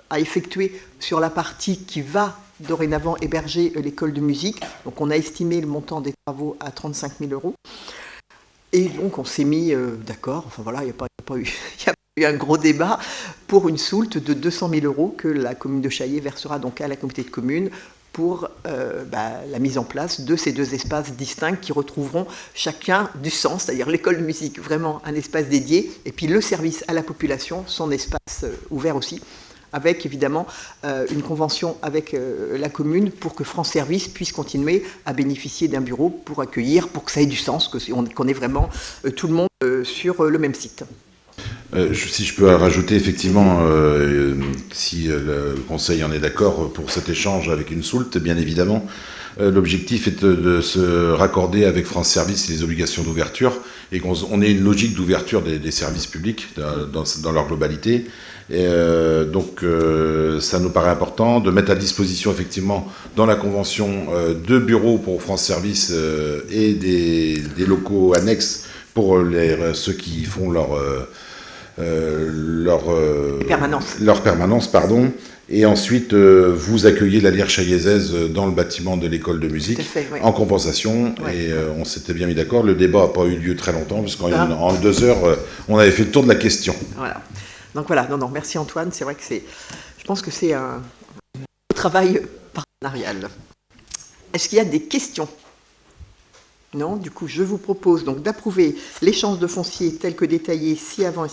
à effectuer sur la partie qui va dorénavant héberger l'école de musique. Donc on a estimé le montant des travaux à 35 000 €. Et donc on s'est mis d'accord, enfin voilà, il n'y a pas eu un gros débat pour une soulte de 200 000 € que la commune de Chaillé versera donc à la communauté de communes pour la mise en place de ces deux espaces distincts qui retrouveront chacun du sens, c'est-à-dire l'école de musique, vraiment un espace dédié, et puis le service à la population, son espace ouvert aussi, avec évidemment une convention avec la commune pour que France Service puisse continuer à bénéficier d'un bureau pour accueillir, pour que ça ait du sens, qu'on ait vraiment tout le monde sur le même site. Si je peux rajouter, effectivement, si le Conseil en est d'accord pour cet échange avec une soulte, bien évidemment, l'objectif est de se raccorder avec France Service et les obligations d'ouverture, et qu'on ait une logique d'ouverture des services publics dans leur globalité. Et donc, ça nous paraît important de mettre à disposition, effectivement, dans la convention, 2 bureaux pour France Service et des locaux annexes pour ceux qui font leur permanence, pardon. Et ensuite, vous accueillez la lyre chaillaise dans le bâtiment de l'école de musique, oui, en compensation. Ouais. Et on s'était bien mis d'accord. Le débat n'a pas eu lieu très longtemps, parce qu'en 2 heures, on avait fait le tour de la question. Voilà. Donc voilà, non, merci Antoine. C'est vrai que je pense que c'est un travail partenarial. Est-ce qu'il y a des questions ? Non, du coup, je vous propose donc d'approuver l'échange de foncier tel que détaillé ci-avant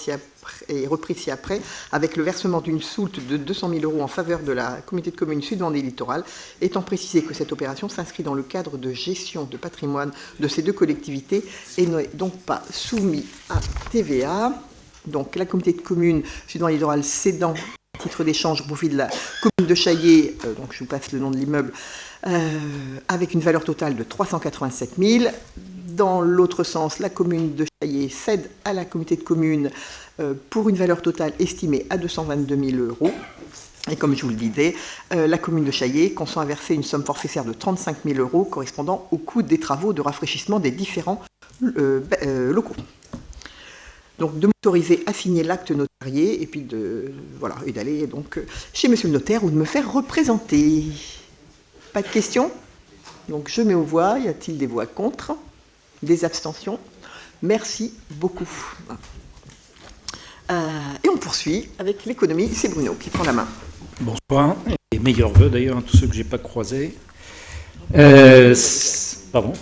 et repris ci-après, avec le versement d'une soulte de 200 000 € en faveur de la communauté de communes Sud-Vendée Littoral, étant précisé que cette opération s'inscrit dans le cadre de gestion de patrimoine de ces deux collectivités et n'est donc pas soumis à TVA. Donc la communauté de communes Sud-Vendée Littoral cédant à titre d'échange au profit de la commune de Chaillé, donc je vous passe le nom de l'immeuble, avec une valeur totale de 387 000. Dans l'autre sens, la commune de Chaillé cède à la communauté de communes pour une valeur totale estimée à 222 000 €. Et comme je vous le disais, la commune de Chaillé consent à verser une somme forfaitaire de 35 000 € correspondant au coût des travaux de rafraîchissement des différents locaux. Donc de m'autoriser à signer l'acte notarié et puis d'aller donc chez monsieur le notaire ou de me faire représenter. Pas de questions ? Donc je mets aux voix. Y a-t-il des voix contre ? Des abstentions ? Merci beaucoup. Et on poursuit avec l'économie. C'est Bruno qui prend la main. Bonsoir, et meilleurs vœux d'ailleurs à tous ceux que je n'ai pas croisés. Pardon ?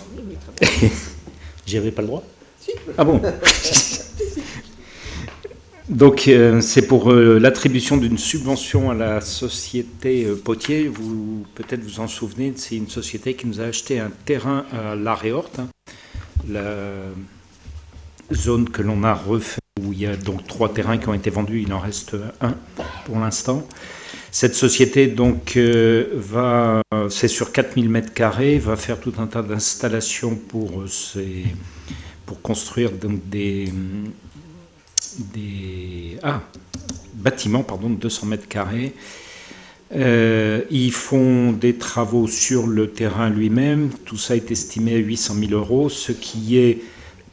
J'y avais pas le droit ? Si. Ah bon ? Donc, c'est pour l'attribution d'une subvention à la société Potier. Peut-être vous en souvenez, c'est une société qui nous a acheté un terrain à La Réorte, la zone que l'on a refait, où il y a donc 3 terrains qui ont été vendus, il en reste 1 pour l'instant. Cette société, donc, c'est sur 4000 m², va faire tout un tas d'installations pour construire donc des bâtiments de 200 m². Ils font des travaux sur le terrain lui-même. Tout ça est estimé à 800 000 €. Ce qui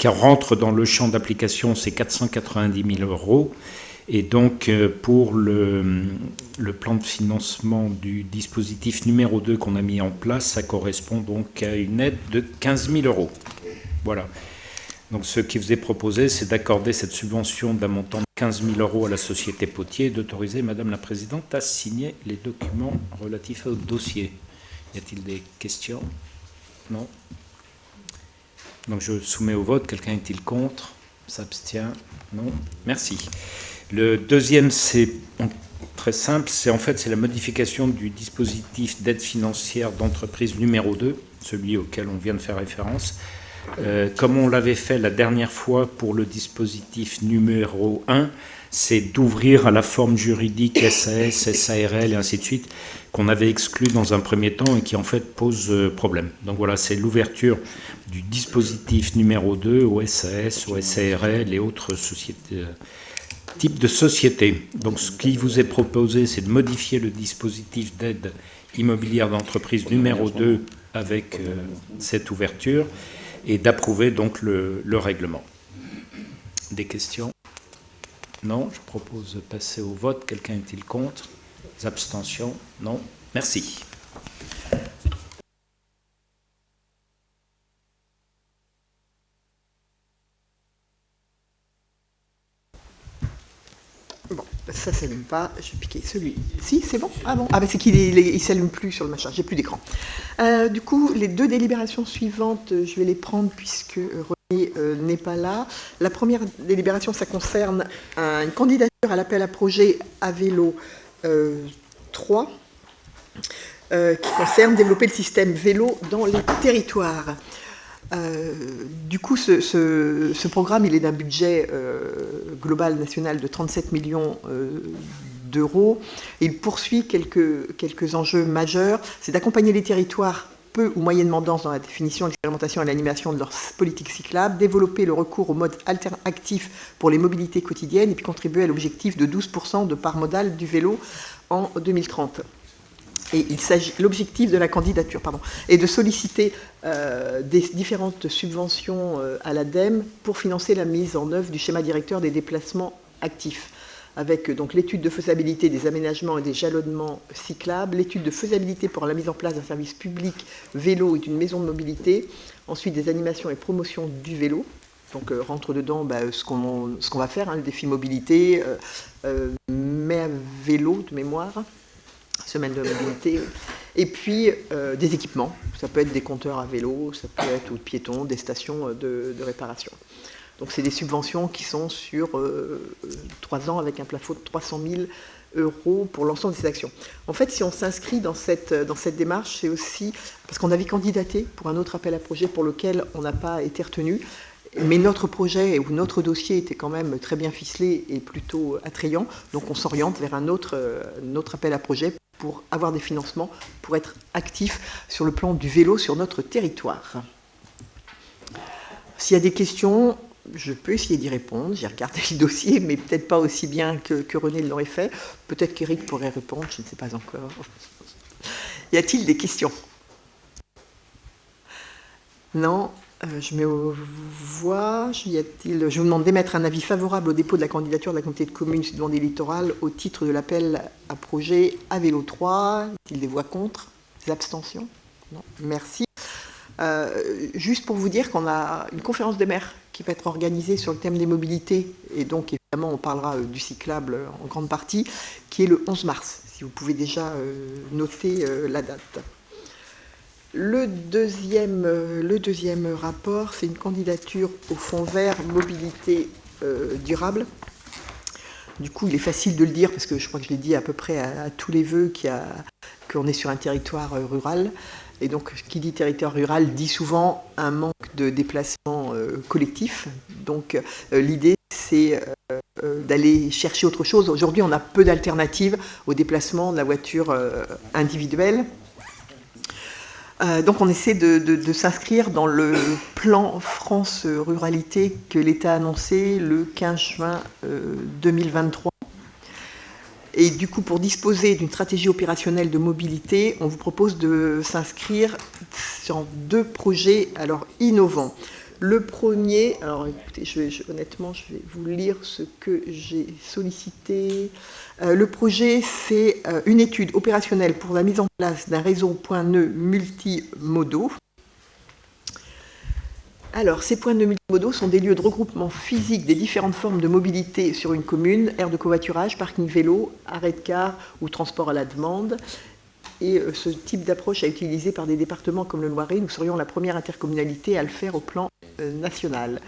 rentre dans le champ d'application, c'est 490 000 €. Et donc, pour le plan de financement du dispositif numéro 2 qu'on a mis en place, ça correspond donc à une aide de 15 000 €. Voilà. Donc, ce qui vous est proposé, c'est d'accorder cette subvention d'un montant de 15 000 € à la société Potier et d'autoriser Madame la Présidente à signer les documents relatifs au dossier. Y a-t-il des questions ? Non ? Donc, je soumets au vote. Quelqu'un est-il contre ? S'abstient ? Non ? Merci. Le deuxième, c'est très simple. C'est la modification du dispositif d'aide financière d'entreprise numéro 2, celui auquel on vient de faire référence. Comme on l'avait fait la dernière fois pour le dispositif numéro 1, c'est d'ouvrir à la forme juridique SAS, SARL et ainsi de suite, qu'on avait exclu dans un premier temps et qui en fait pose problème. Donc voilà, c'est l'ouverture du dispositif numéro 2 au SAS, au SARL et autres types de sociétés. Donc ce qui vous est proposé, c'est de modifier le dispositif d'aide immobilière d'entreprise numéro 2 avec cette ouverture, et d'approuver donc le règlement. Des questions ? Non, je propose de passer au vote. Quelqu'un est-il contre ? Des abstentions ? Non. Merci. Bon, ça ne s'allume pas. Je vais piquer celui. Si, c'est bon. Ah bon. Ah ben c'est qu'il ne s'allume plus sur le machin. J'ai plus d'écran. Du coup, les deux délibérations suivantes, je vais les prendre puisque René n'est pas là. La première délibération, ça concerne une candidature à l'appel à projet à vélo 3, qui concerne développer le système vélo dans les territoires. Du coup, ce programme, il est d'un budget global national de 37 millions d'euros. Il poursuit quelques enjeux majeurs. C'est d'accompagner les territoires peu ou moyennement denses dans la définition, l'expérimentation et l'animation de leur politique cyclable, développer le recours au mode actif pour les mobilités quotidiennes et puis contribuer à l'objectif de 12% de part modale du vélo en 2030. Et l'objectif de la candidature est de solliciter des différentes subventions à l'ADEME pour financer la mise en œuvre du schéma directeur des déplacements actifs, avec donc l'étude de faisabilité des aménagements et des jalonnements cyclables, l'étude de faisabilité pour la mise en place d'un service public vélo et d'une maison de mobilité, ensuite des animations et promotions du vélo. Donc rentre dedans ce qu'on va faire, le défi mobilité, mais à vélo de mémoire, semaine de mobilité, et puis des équipements. Ça peut être des compteurs à vélo, ça peut être ou de piétons, des stations de réparation. Donc c'est des subventions qui sont sur 3 ans avec un plafond de 300 000 euros pour l'ensemble de ces actions. En fait, si on s'inscrit dans cette démarche, c'est aussi parce qu'on avait candidaté pour un autre appel à projet pour lequel on n'a pas été retenu, mais notre projet ou notre dossier était quand même très bien ficelé et plutôt attrayant, donc on s'oriente vers un autre appel à projet pour avoir des financements, pour être actif sur le plan du vélo sur notre territoire. S'il y a des questions, je peux essayer d'y répondre. J'ai regardé le dossier, mais peut-être pas aussi bien que René l'aurait fait. Peut-être qu'Éric pourrait répondre, je ne sais pas encore. Y a-t-il des questions? Non. Je mets aux voix. Je vous demande d'émettre un avis favorable au dépôt de la candidature de la communauté de communes Sud-Vendée Littoral au titre de l'appel à projet à vélo 3. Y a-t-il des voix contre? Des abstentions? Non. Merci. Juste pour vous dire qu'on a une conférence des maires qui va être organisée sur le thème des mobilités, et donc évidemment on parlera du cyclable en grande partie, qui est le 11 mars, si vous pouvez déjà noter la date. Le deuxième rapport, c'est une candidature au Fonds vert mobilité durable. Du coup, il est facile de le dire, parce que je crois que je l'ai dit à peu près à tous les vœux qu'on est sur un territoire rural. Et donc, qui dit territoire rural dit souvent un manque de déplacement collectif. Donc, l'idée, c'est d'aller chercher autre chose. Aujourd'hui, on a peu d'alternatives au déplacement de la voiture individuelle. Donc on essaie de s'inscrire dans le plan France Ruralité que l'État a annoncé le 15 juin 2023. Et du coup, pour disposer d'une stratégie opérationnelle de mobilité, on vous propose de s'inscrire sur 2 projets innovants. Le premier, alors écoutez, honnêtement, je vais vous lire ce que j'ai sollicité. Le projet, c'est une étude opérationnelle pour la mise en place d'un réseau point nœud multimodaux. Alors, ces points nœuds multimodaux sont des lieux de regroupement physique des différentes formes de mobilité sur une commune, aire de covoiturage, parking vélo, arrêt de car ou transport à la demande. Et ce type d'approche est utilisé par des départements comme le Loiret. Nous serions la première intercommunalité à le faire au plan national.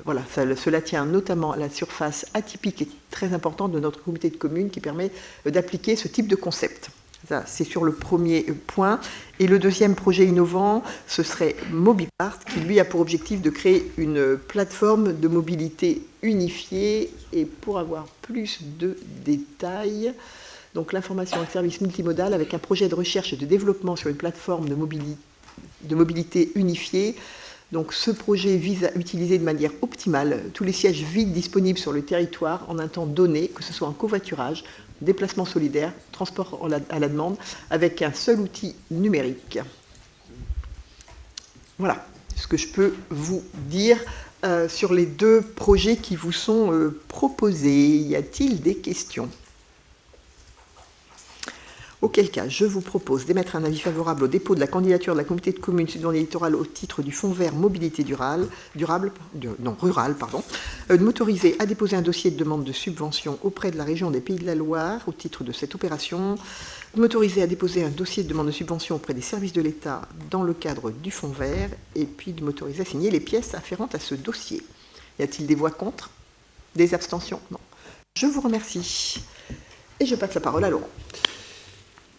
Voilà, cela tient notamment à la surface atypique et très importante de notre communauté de communes qui permet d'appliquer ce type de concept. Ça, c'est sur le premier point. Et le deuxième projet innovant, ce serait Mobipart, qui lui a pour objectif de créer une plateforme de mobilité unifiée. Et pour avoir plus de détails, donc l'information et le service multimodal avec un projet de recherche et de développement sur une plateforme de mobilité unifiée. Donc ce projet vise à utiliser de manière optimale tous les sièges vides disponibles sur le territoire en un temps donné, que ce soit en covoiturage, déplacement solidaire, transport à la demande, avec un seul outil numérique. Voilà ce que je peux vous dire sur les 2 projets qui vous sont proposés. Y a-t-il des questions ? Auquel cas, je vous propose d'émettre un avis favorable au dépôt de la candidature de la communauté de communes Sud-Vendée Littorale au titre du Fonds vert mobilité rurale, de m'autoriser à déposer un dossier de demande de subvention auprès de la région des Pays de la Loire au titre de cette opération, de m'autoriser à déposer un dossier de demande de subvention auprès des services de l'État dans le cadre du Fonds vert, et puis de m'autoriser à signer les pièces afférentes à ce dossier. Y a-t-il des voix contre? Des abstentions? Non. Je vous remercie. Et je passe la parole à Laurent.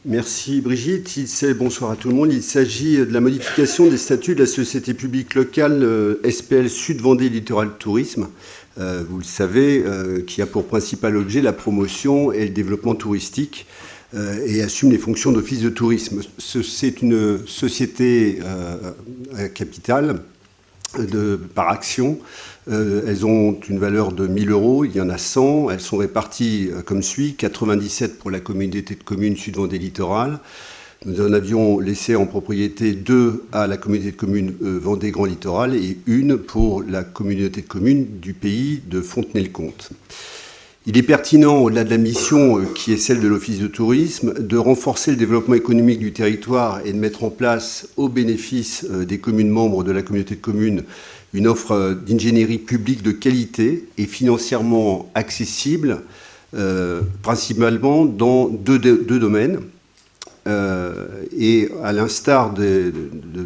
Merci Brigitte. Bonsoir à tout le monde. Il s'agit de la modification des statuts de la société publique locale SPL Sud-Vendée Littoral Tourisme, vous le savez, qui a pour principal objet la promotion et le développement touristique et assume les fonctions d'office de tourisme. C'est une société à capital par action. Elles ont une valeur de 1 000 €, il y en a 100, elles sont réparties comme suit, 97 pour la communauté de communes Sud-Vendée Littoral. Nous en avions laissé en propriété 2 à la communauté de communes Vendée Grand Littoral et 1 pour la communauté de communes du pays de Fontenay-le-Comte. Il est pertinent, au-delà de la mission qui est celle de l'Office de tourisme, de renforcer le développement économique du territoire et de mettre en place, au bénéfice des communes membres de la communauté de communes, une offre d'ingénierie publique de qualité et financièrement accessible, principalement dans deux domaines. Et à l'instar de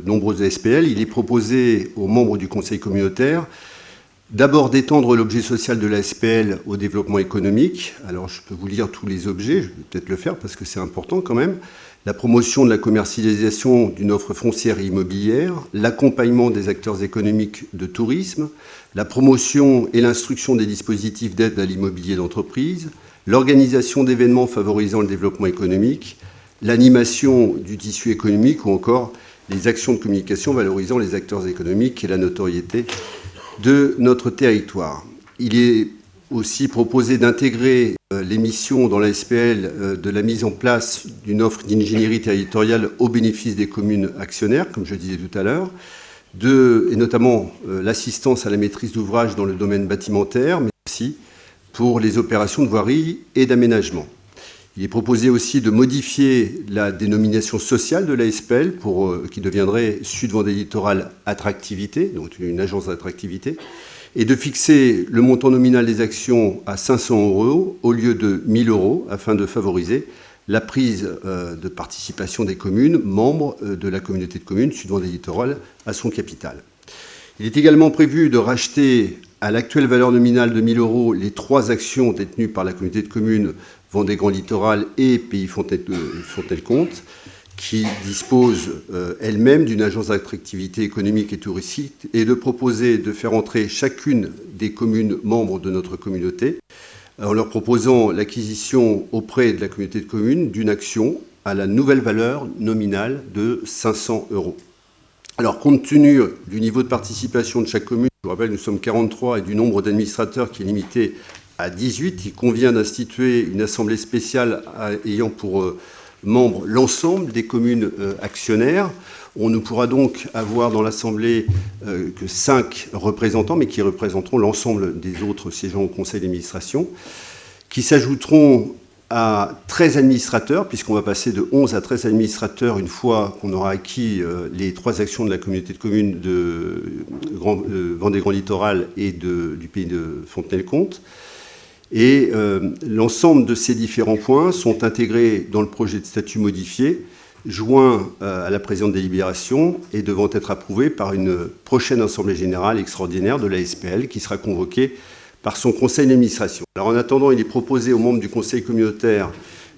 nombreuses SPL, il est proposé aux membres du conseil communautaire d'abord d'étendre l'objet social de la SPL au développement économique. Alors je peux vous lire tous les objets, je vais peut-être le faire parce que c'est important quand même. La promotion de la commercialisation d'une offre foncière et immobilière, l'accompagnement des acteurs économiques de tourisme, la promotion et l'instruction des dispositifs d'aide à l'immobilier d'entreprise, l'organisation d'événements favorisant le développement économique, l'animation du tissu économique ou encore les actions de communication valorisant les acteurs économiques et la notoriété de notre territoire. Il est aussi proposé d'intégrer les missions dans la SPL de la mise en place d'une offre d'ingénierie territoriale au bénéfice des communes actionnaires, comme je disais tout à l'heure, et notamment l'assistance à la maîtrise d'ouvrage dans le domaine bâtimentaire, mais aussi pour les opérations de voirie et d'aménagement. Il est proposé aussi de modifier la dénomination sociale de la SPL qui deviendrait Sud-Vendée Littoral Attractivité, donc une agence d'attractivité, et de fixer le montant nominal des actions à 500 € au lieu de 1 000 € afin de favoriser la prise de participation des communes membres de la communauté de communes Sud-Vendée Littoral à son capital. Il est également prévu de racheter à l'actuelle valeur nominale de 1 000 € les 3 actions détenues par la communauté de communes Vendée Grand Littoral et Pays Fontenay-le-Comte, qui dispose elle-même d'une agence d'attractivité économique et touristique, et de proposer de faire entrer chacune des communes membres de notre communauté en leur proposant l'acquisition auprès de la communauté de communes d'une action à la nouvelle valeur nominale de 500 €. Alors, compte tenu du niveau de participation de chaque commune, je vous rappelle, nous sommes 43 et du nombre d'administrateurs qui est limité à 18, il convient d'instituer une assemblée spéciale ayant pour membres l'ensemble des communes actionnaires. On ne pourra donc avoir dans l'Assemblée que 5 représentants, mais qui représenteront l'ensemble des autres siégeant au conseil d'administration, qui s'ajouteront à 13 administrateurs, puisqu'on va passer de 11 à 13 administrateurs une fois qu'on aura acquis les 3 actions de la communauté de communes de Vendée Grand Littoral et du pays de Fontenay-le-Comte. Et l'ensemble de ces différents points sont intégrés dans le projet de statut modifié, joint à la présente délibération et devant être approuvé par une prochaine Assemblée générale extraordinaire de la SPL qui sera convoquée par son conseil d'administration. Alors en attendant, il est proposé aux membres du conseil communautaire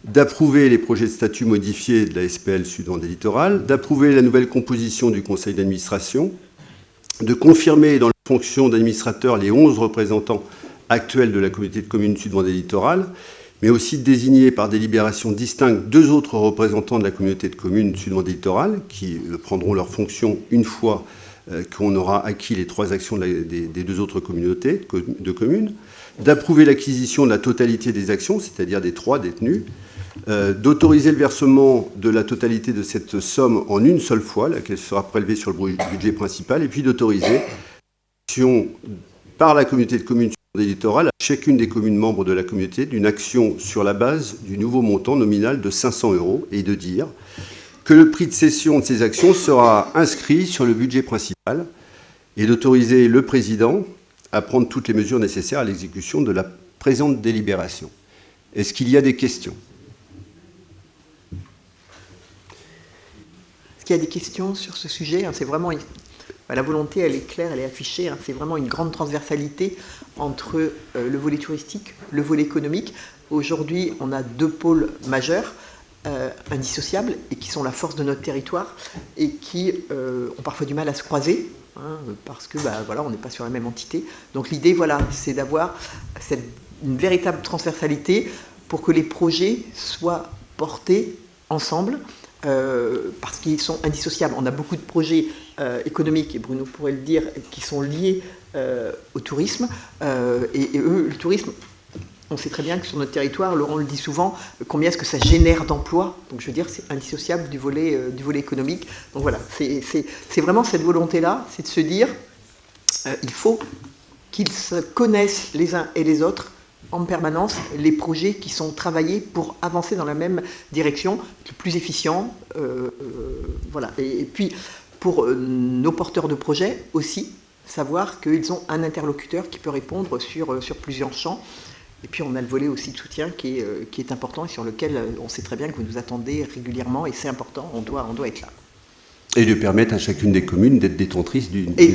d'approuver les projets de statut modifiés de la SPL Sud-Vendée Littoral, d'approuver la nouvelle composition du conseil d'administration, de confirmer dans la fonction d'administrateur les 11 représentants actuels de la communauté de communes Sud-Vendée Littoral, mais aussi de désigner par délibération distincte 2 autres représentants de la communauté de communes Sud-Vendée Littoral qui prendront leur fonction une fois qu'on aura acquis les 3 actions des 2 autres communautés de communes, d'approuver l'acquisition de la totalité des actions, c'est-à-dire des 3 détenues, d'autoriser le versement de la totalité de cette somme en une seule fois, laquelle sera prélevée sur le budget principal, et puis d'autoriser l'action par la communauté de communes des littorales à chacune des communes membres de la communauté d'une action sur la base du nouveau montant nominal de 500 € et de dire que le prix de cession de ces actions sera inscrit sur le budget principal et d'autoriser le président à prendre toutes les mesures nécessaires à l'exécution de la présente délibération. Est-ce qu'il y a des questions ? Est-ce qu'il y a des questions sur ce sujet ? C'est vraiment... La volonté, elle est claire, elle est affichée. C'est vraiment une grande transversalité entre le volet touristique, le volet économique. Aujourd'hui, on a deux pôles majeurs, indissociables, et qui sont la force de notre territoire, et qui ont parfois du mal à se croiser, parce que voilà, on n'est pas sur la même entité. Donc l'idée, voilà, c'est d'avoir une véritable transversalité pour que les projets soient portés ensemble, parce qu'ils sont indissociables. On a beaucoup de projets économiques, et Bruno pourrait le dire, qui sont liés au tourisme. Et eux, le tourisme, on sait très bien que sur notre territoire, Laurent le dit souvent, combien est-ce que ça génère d'emplois. Donc je veux dire, c'est indissociable du volet économique. Donc voilà, c'est vraiment cette volonté-là, c'est de se dire, il faut qu'ils se connaissent les uns et les autres en permanence, les projets qui sont travaillés pour avancer dans la même direction, le plus efficient. Voilà. Et puis, pour nos porteurs de projets aussi, savoir qu'ils ont un interlocuteur qui peut répondre sur plusieurs champs. Et puis on a le volet aussi de soutien qui est important et sur lequel on sait très bien que vous nous attendez régulièrement, et c'est important, on doit être là. Et de permettre à chacune des communes d'être détentrice d'une... Et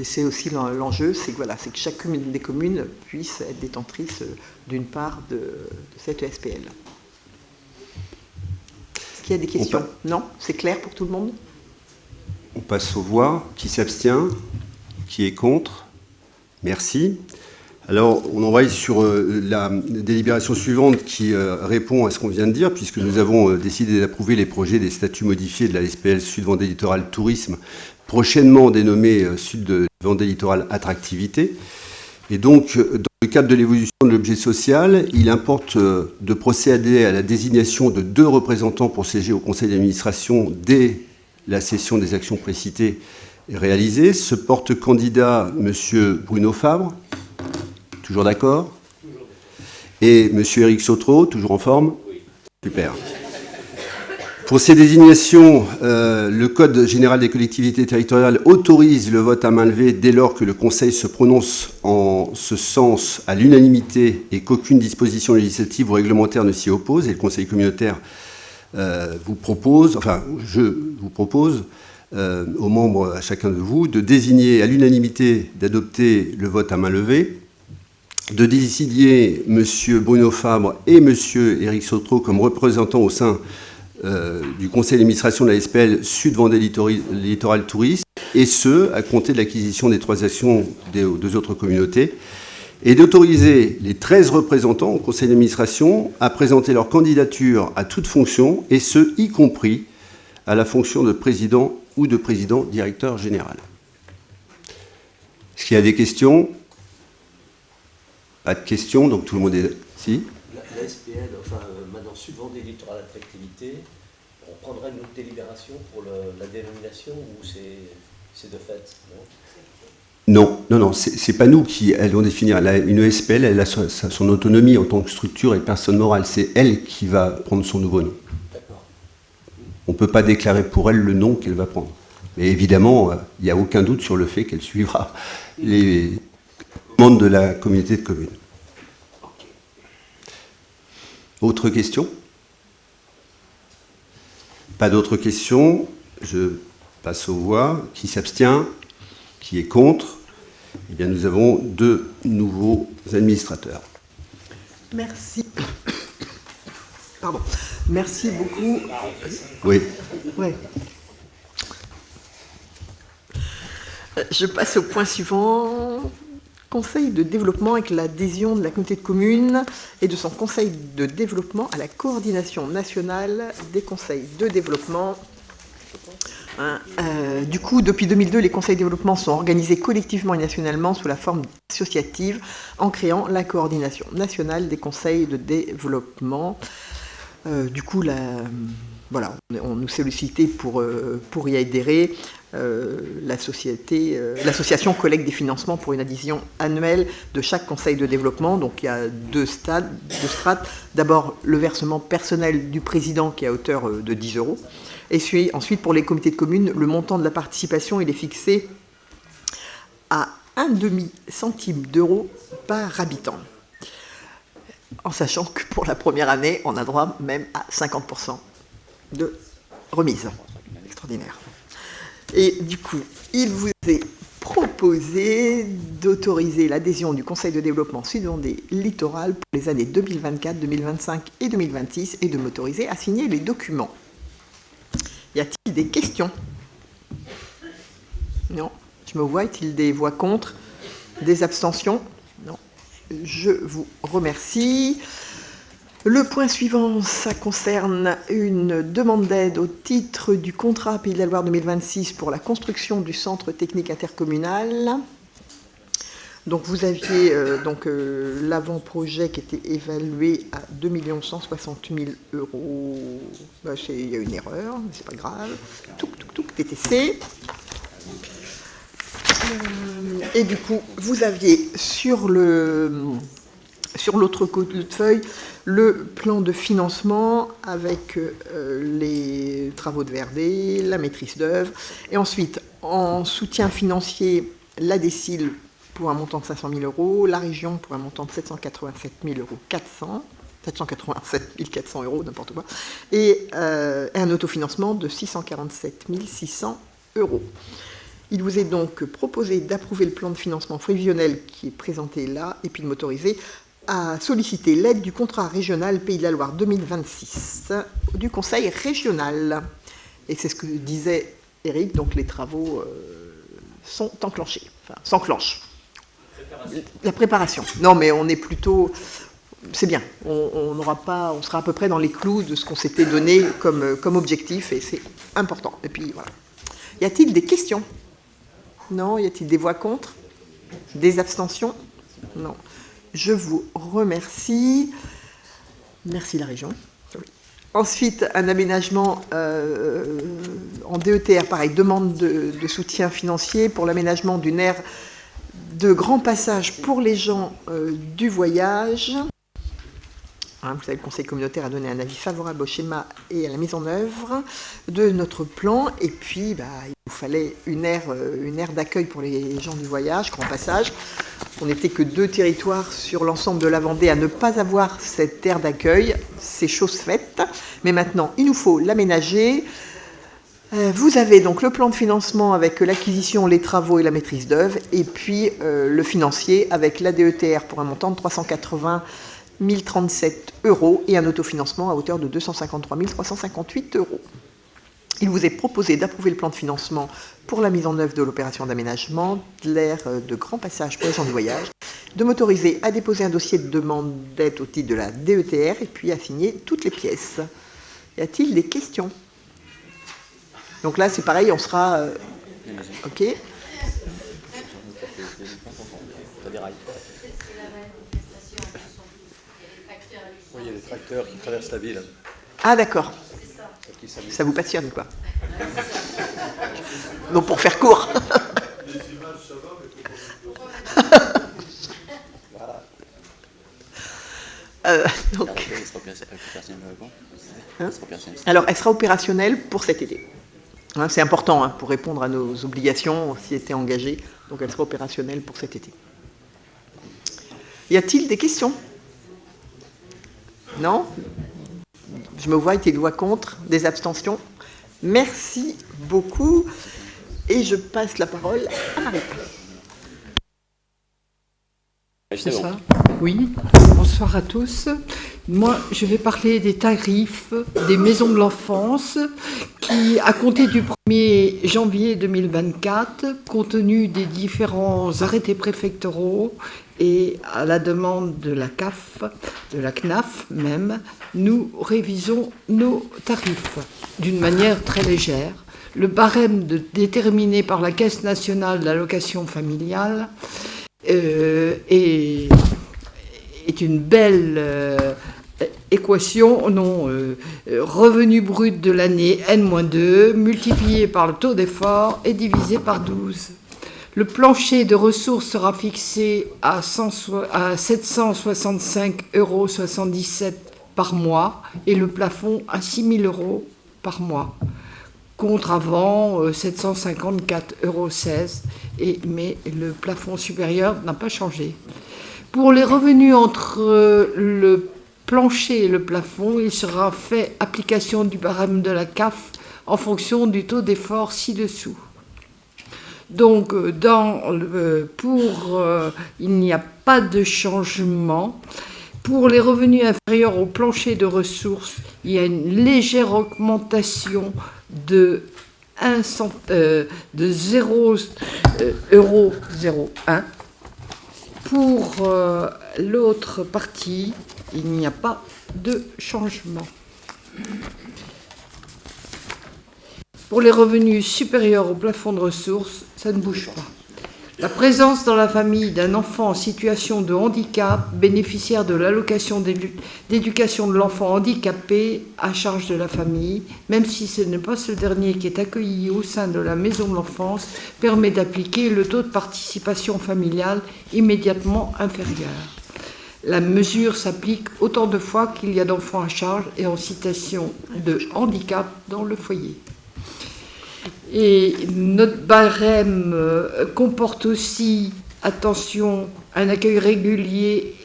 c'est aussi l'enjeu, c'est que chacune des communes puisse être détentrice d'une part de cette ESPL. Est-ce qu'il y a des questions ? Non ? C'est clair pour tout le monde ? On passe aux voix. Qui s'abstient ? Qui est contre ? Merci. Alors, on envoie sur la délibération suivante qui répond à ce qu'on vient de dire, puisque nous avons décidé d'approuver les projets des statuts modifiés de la SPL Sud-Vendée Littoral Tourisme, prochainement dénommée Sud-Vendée Littoral Attractivité. Et donc, dans le cadre de l'évolution de l'objet social, il importe de procéder à la désignation de 2 représentants pour siéger au conseil d'administration dès la cession des actions précitées réalisées. Se porte candidat M. Bruno Fabre. Toujours d'accord ? Et M. Éric Sautreau, toujours en forme ? Oui. Super. Pour ces désignations, le Code général des collectivités territoriales autorise le vote à main levée dès lors que le Conseil se prononce en ce sens à l'unanimité et qu'aucune disposition législative ou réglementaire ne s'y oppose. Et le Conseil communautaire je vous propose, aux membres, à chacun de vous, de désigner à l'unanimité d'adopter le vote à main levée, de désigner M. Bruno Fabre et M. Éric Sautreau comme représentants au sein du conseil d'administration de la SPL Sud-Vendée Littoral Tourisme, et ce, à compter de l'acquisition des 3 actions des 2 autres communautés, et d'autoriser les 13 représentants au conseil d'administration à présenter leur candidature à toute fonction, et ce, y compris à la fonction de président ou de président-directeur général. Est-ce qu'il y a des questions ? Pas de questions, donc tout le monde est... Si ? La SPL, maintenant Sud-Vendée Littoral Attractivité, on prendra une autre délibération pour la dénomination ou c'est de fait, non ? Non, c'est pas nous qui allons définir. Une SPL, elle a son autonomie en tant que structure et personne morale. C'est elle qui va prendre son nouveau nom. D'accord. On ne peut pas déclarer pour elle le nom qu'elle va prendre. Mais évidemment, il n'y a aucun doute sur le fait qu'elle suivra les commandes de la communauté de communes. Autre question ? Pas d'autres questions. Je passe aux voix. Qui s'abstient ? Qui est contre ? Eh bien, nous avons 2 nouveaux administrateurs. Merci. Pardon. Merci beaucoup. Oui. Ouais. Je passe au point suivant. Conseil de développement avec l'adhésion de la communauté de communes et de son conseil de développement à la coordination nationale des conseils de développement. Du coup, depuis 2002, les conseils de développement sont organisés collectivement et nationalement sous la forme associative en créant la coordination nationale des conseils de développement. Du coup, voilà, on nous sollicitait pour y adhérer. l'association collecte des financements pour une adhésion annuelle de chaque conseil de développement. Donc il y a deux strates. D'abord, le versement personnel du président qui est à hauteur de 10 €. Et ensuite, pour les comités de communes, le montant de la participation il est fixé à 1,5 centime d'euro par habitant. En sachant que pour la première année, on a droit même à 50% de remise. Extraordinaire. Et du coup, il vous est proposé d'autoriser l'adhésion du Conseil de développement sud-vendée littoral pour les années 2024, 2025 et 2026 et de m'autoriser à signer les documents. Y a-t-il des questions? Non. Je me vois. Est-il des voix contre? Des abstentions? Non. Je vous remercie. Le point suivant, ça concerne une demande d'aide au titre du contrat Pays de la Loire 2026 pour la construction du centre technique intercommunal. Donc vous aviez l'avant-projet qui était évalué à 2 160 000 €. Il y a une erreur, mais c'est pas grave. TTC. Et du coup, vous aviez sur l'autre côté de feuille le plan de financement avec les travaux de VRD, la maîtrise d'œuvre, et ensuite en soutien financier la DECIL pour un montant de 500 000 €, la région pour un montant de 787 400 €, n'importe quoi, et un autofinancement de 647 600 €. Il vous est donc proposé d'approuver le plan de financement prévisionnel qui est présenté là, et puis de m'autoriser à solliciter l'aide du contrat régional Pays de la Loire 2026 du Conseil régional. Et c'est ce que disait Eric, donc les travaux sont enclenchés, enfin s'enclenchent. La préparation. Non, mais on est plutôt... C'est bien, on sera à peu près dans les clous de ce qu'on s'était donné comme objectif, et c'est important. Et puis voilà. Y a-t-il des questions? Non. Y a-t-il des voix contre? Des abstentions? Non. Je vous remercie. Merci la région. Ensuite, un aménagement en DETR, pareil, demande de soutien financier pour l'aménagement d'une aire de grand passage pour les gens du voyage. Vous savez, le Conseil communautaire a donné un avis favorable au schéma et à la mise en œuvre de notre plan. Et puis, il nous fallait une aire d'accueil pour les gens du voyage, grand passage. On n'était que 2 territoires sur l'ensemble de la Vendée à ne pas avoir cette aire d'accueil. C'est chose faite. Mais maintenant, il nous faut l'aménager. Vous avez donc le plan de financement avec l'acquisition, les travaux et la maîtrise d'œuvre. Et puis, le financier avec la DETR pour un montant de 380 037 € et un autofinancement à hauteur de 253 358 €. Il vous est proposé d'approuver le plan de financement pour la mise en œuvre de l'opération d'aménagement de l'aire de grand passage pour les gens du voyage, de m'autoriser à déposer un dossier de demande d'aide au titre de la DETR et puis à signer toutes les pièces. Y a-t-il des questions? Donc là, c'est pareil, on sera... OK. Oui, il y a des tracteurs qui traversent la ville. Ah d'accord. Ça vous passionne, quoi. Donc pour faire court. Donc... Alors, elle sera opérationnelle pour cet été. C'est important pour répondre à nos obligations, on s'y était engagé. Donc elle sera opérationnelle pour cet été. Y a-t-il des questions? Non? Je me vois, il y a des voix contre, des abstentions. Merci beaucoup. Et je passe la parole à Marie. Bonsoir. Oui, bonsoir à tous. Moi, je vais parler des tarifs des maisons de l'enfance qui, à compter du 1er janvier 2024, compte tenu des différents arrêtés préfectoraux et à la demande de la CAF, de la CNAF même, nous révisons nos tarifs d'une manière très légère. Le barème déterminé par la Caisse nationale de l'allocation familiale est une belle équation, revenu brut de l'année N-2 multiplié par le taux d'effort et divisé par 12. Le plancher de ressources sera fixé à 765,77 € par mois et le plafond à 6 000 € par mois, contre avant 754,16 €, mais le plafond supérieur n'a pas changé. Pour les revenus entre le plancher et le plafond, il sera fait application du barème de la CAF en fonction du taux d'effort ci-dessous. Donc, il n'y a pas de changement. Pour les revenus inférieurs au plancher de ressources, il y a une légère augmentation de 0,01 €. Pour l'autre partie, il n'y a pas de changement. Pour les revenus supérieurs au plafond de ressources, ça ne bouge pas. La présence dans la famille d'un enfant en situation de handicap, bénéficiaire de l'allocation d'éducation de l'enfant handicapé à charge de la famille, même si ce n'est pas ce dernier qui est accueilli au sein de la maison de l'enfance, permet d'appliquer le taux de participation familiale immédiatement inférieur. La mesure s'applique autant de fois qu'il y a d'enfants à charge et en situation de handicap dans le foyer. Et notre barème comporte aussi, attention, un accueil régulier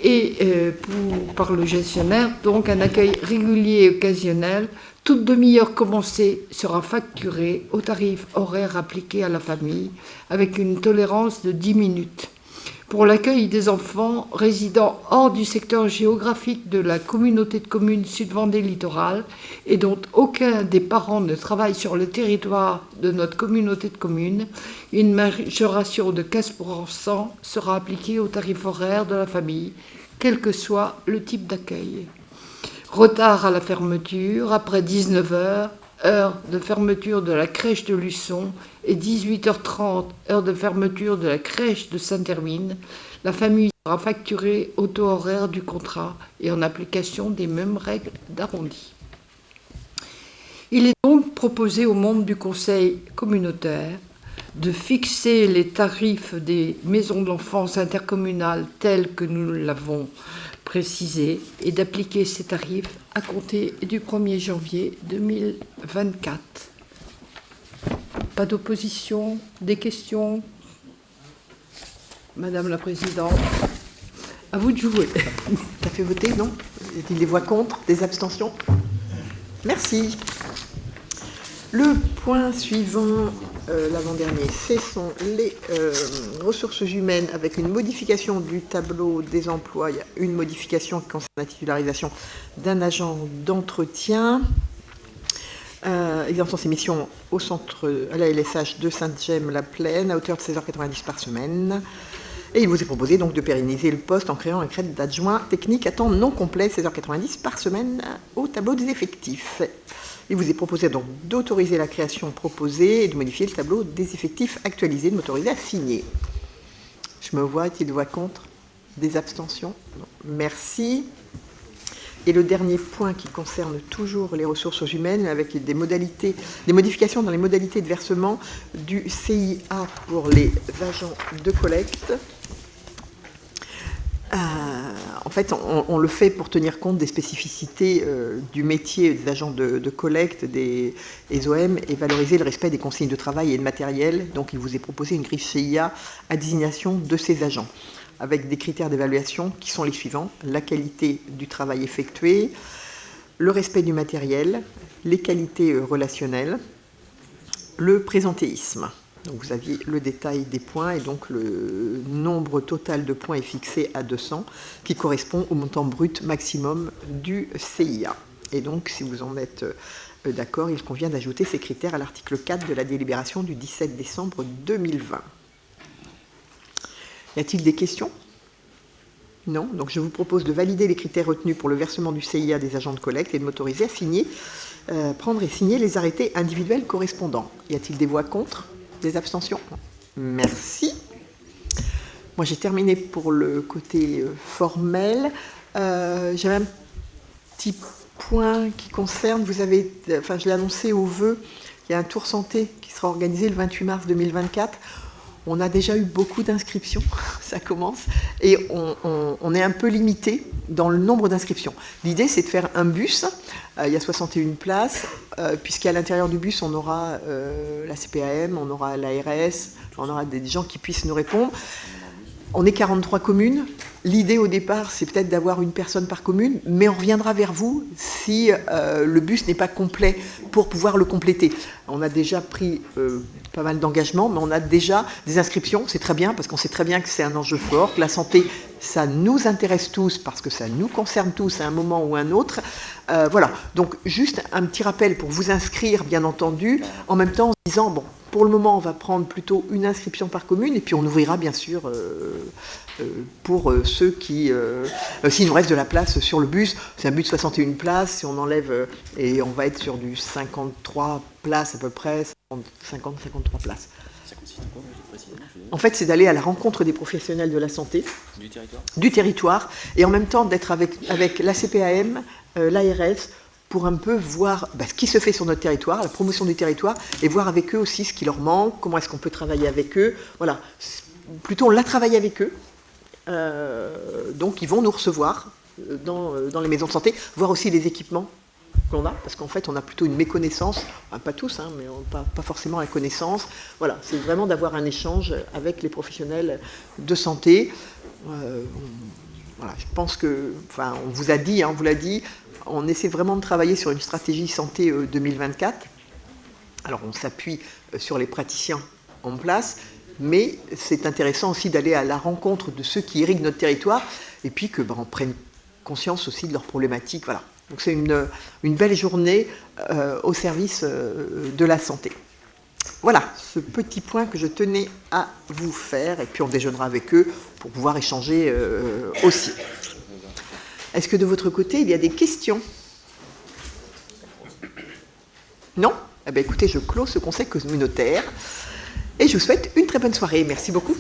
par le gestionnaire, donc un accueil régulier et occasionnel. Toute demi-heure commencée sera facturée au tarif horaire appliqué à la famille, avec une tolérance de 10 minutes. Pour l'accueil des enfants résidant hors du secteur géographique de la communauté de communes Sud-Vendée Littoral et dont aucun des parents ne travaille sur le territoire de notre communauté de communes, une majoration de 15% sera appliquée au tarif horaire de la famille, quel que soit le type d'accueil. Retard à la fermeture, après 19 h, heure de fermeture de la crèche de Luçon et 18h30, heure de fermeture de la crèche de Saint-Hermine, la famille sera facturée au taux horaire du contrat et en application des mêmes règles d'arrondi. Il est donc proposé aux membres du conseil communautaire de fixer les tarifs des maisons de l'enfance intercommunales tels que nous l'avons précisé et d'appliquer ces tarifs à compter du 1er janvier 2024. Pas d'opposition, des questions? Madame la Présidente, à vous de jouer. Ça fait voter, non? Y a-t-il des voix contre, des abstentions? Merci. Le point suivant, l'avant-dernier, ce sont les ressources humaines avec une modification du tableau des emplois. Il y a une modification qui concerne la titularisation d'un agent d'entretien. Exerçant ses missions au centre, à la LSH de Sainte-Gemme-la-Plaine, à hauteur de 16,90 € par semaine. Et il vous est proposé donc de pérenniser le poste en créant un crédit d'adjoint technique à temps non complet, 16,90 € par semaine, au tableau des effectifs. Il vous est proposé donc d'autoriser la création proposée et de modifier le tableau des effectifs actualisé, de m'autoriser à signer. Je me vois, est-il voix contre? Des abstentions? Non. Merci. Et le dernier point qui concerne toujours les ressources humaines avec des modifications dans les modalités de versement du CIA pour les agents de collecte. En fait, on le fait pour tenir compte des spécificités du métier des agents de collecte, des OM, et valoriser le respect des consignes de travail et de matériel. Donc, il vous est proposé une grille CIA à désignation de ces agents, avec des critères d'évaluation qui sont les suivants: la qualité du travail effectué, le respect du matériel, les qualités relationnelles, le présentéisme. Donc vous aviez le détail des points et donc le nombre total de points est fixé à 200, qui correspond au montant brut maximum du CIA. Et donc, si vous en êtes d'accord, il convient d'ajouter ces critères à l'article 4 de la délibération du 17 décembre 2020. Y a-t-il des questions? Non. Donc je vous propose de valider les critères retenus pour le versement du CIA des agents de collecte et de m'autoriser à signer, prendre et signer les arrêtés individuels correspondants. Y a-t-il des voix contre? Des abstentions? Merci. Moi, j'ai terminé pour le côté formel. J'avais un petit point qui concerne, je l'ai annoncé au vœu, il y a un tour santé qui sera organisé le 28 mars 2024. On a déjà eu beaucoup d'inscriptions, ça commence, et on est un peu limité dans le nombre d'inscriptions. L'idée, c'est de faire un bus, il y a 61 places, puisqu'à l'intérieur du bus, on aura la CPAM, on aura l'ARS, on aura des gens qui puissent nous répondre. On est 43 communes. L'idée au départ, c'est peut-être d'avoir une personne par commune, mais on reviendra vers vous si le bus n'est pas complet pour pouvoir le compléter. On a déjà pris pas mal d'engagements, mais on a déjà des inscriptions. C'est très bien, parce qu'on sait très bien que c'est un enjeu fort, que la santé, ça nous intéresse tous, parce que ça nous concerne tous à un moment ou un autre. Voilà, donc juste un petit rappel pour vous inscrire, bien entendu, en même temps en disant, bon, pour le moment, on va prendre plutôt une inscription par commune, et puis on ouvrira, bien sûr, pour ceux qui... s'il nous reste de la place sur le bus, c'est un bus de 61 places, si on enlève, et on va être sur du 53 places à peu près, 50-53 places. En fait, c'est d'aller à la rencontre des professionnels de la santé, du territoire, et en même temps d'être avec la CPAM, l'ARS, pour un peu voir ce qui se fait sur notre territoire, la promotion du territoire, et voir avec eux aussi ce qui leur manque, comment est-ce qu'on peut travailler avec eux. Voilà, plutôt on l'a travaillé avec eux, donc ils vont nous recevoir dans les maisons de santé, voir aussi les équipements qu'on a, parce qu'en fait on a plutôt une méconnaissance, pas tous, mais pas forcément la connaissance. Voilà, c'est vraiment d'avoir un échange avec les professionnels de santé. Voilà, je pense que, on vous a dit, on vous l'a dit, on essaie vraiment de travailler sur une stratégie santé 2024. Alors on s'appuie sur les praticiens en place, mais c'est intéressant aussi d'aller à la rencontre de ceux qui irriguent notre territoire, et puis que on prenne conscience aussi de leurs problématiques. Voilà. Donc c'est une belle journée au service de la santé. Voilà, ce petit point que je tenais à vous faire, et puis on déjeunera avec eux pour pouvoir échanger aussi. Est-ce que de votre côté, il y a des questions? Non? Eh bien écoutez, je clôt ce conseil communautaire et je vous souhaite une très bonne soirée. Merci beaucoup.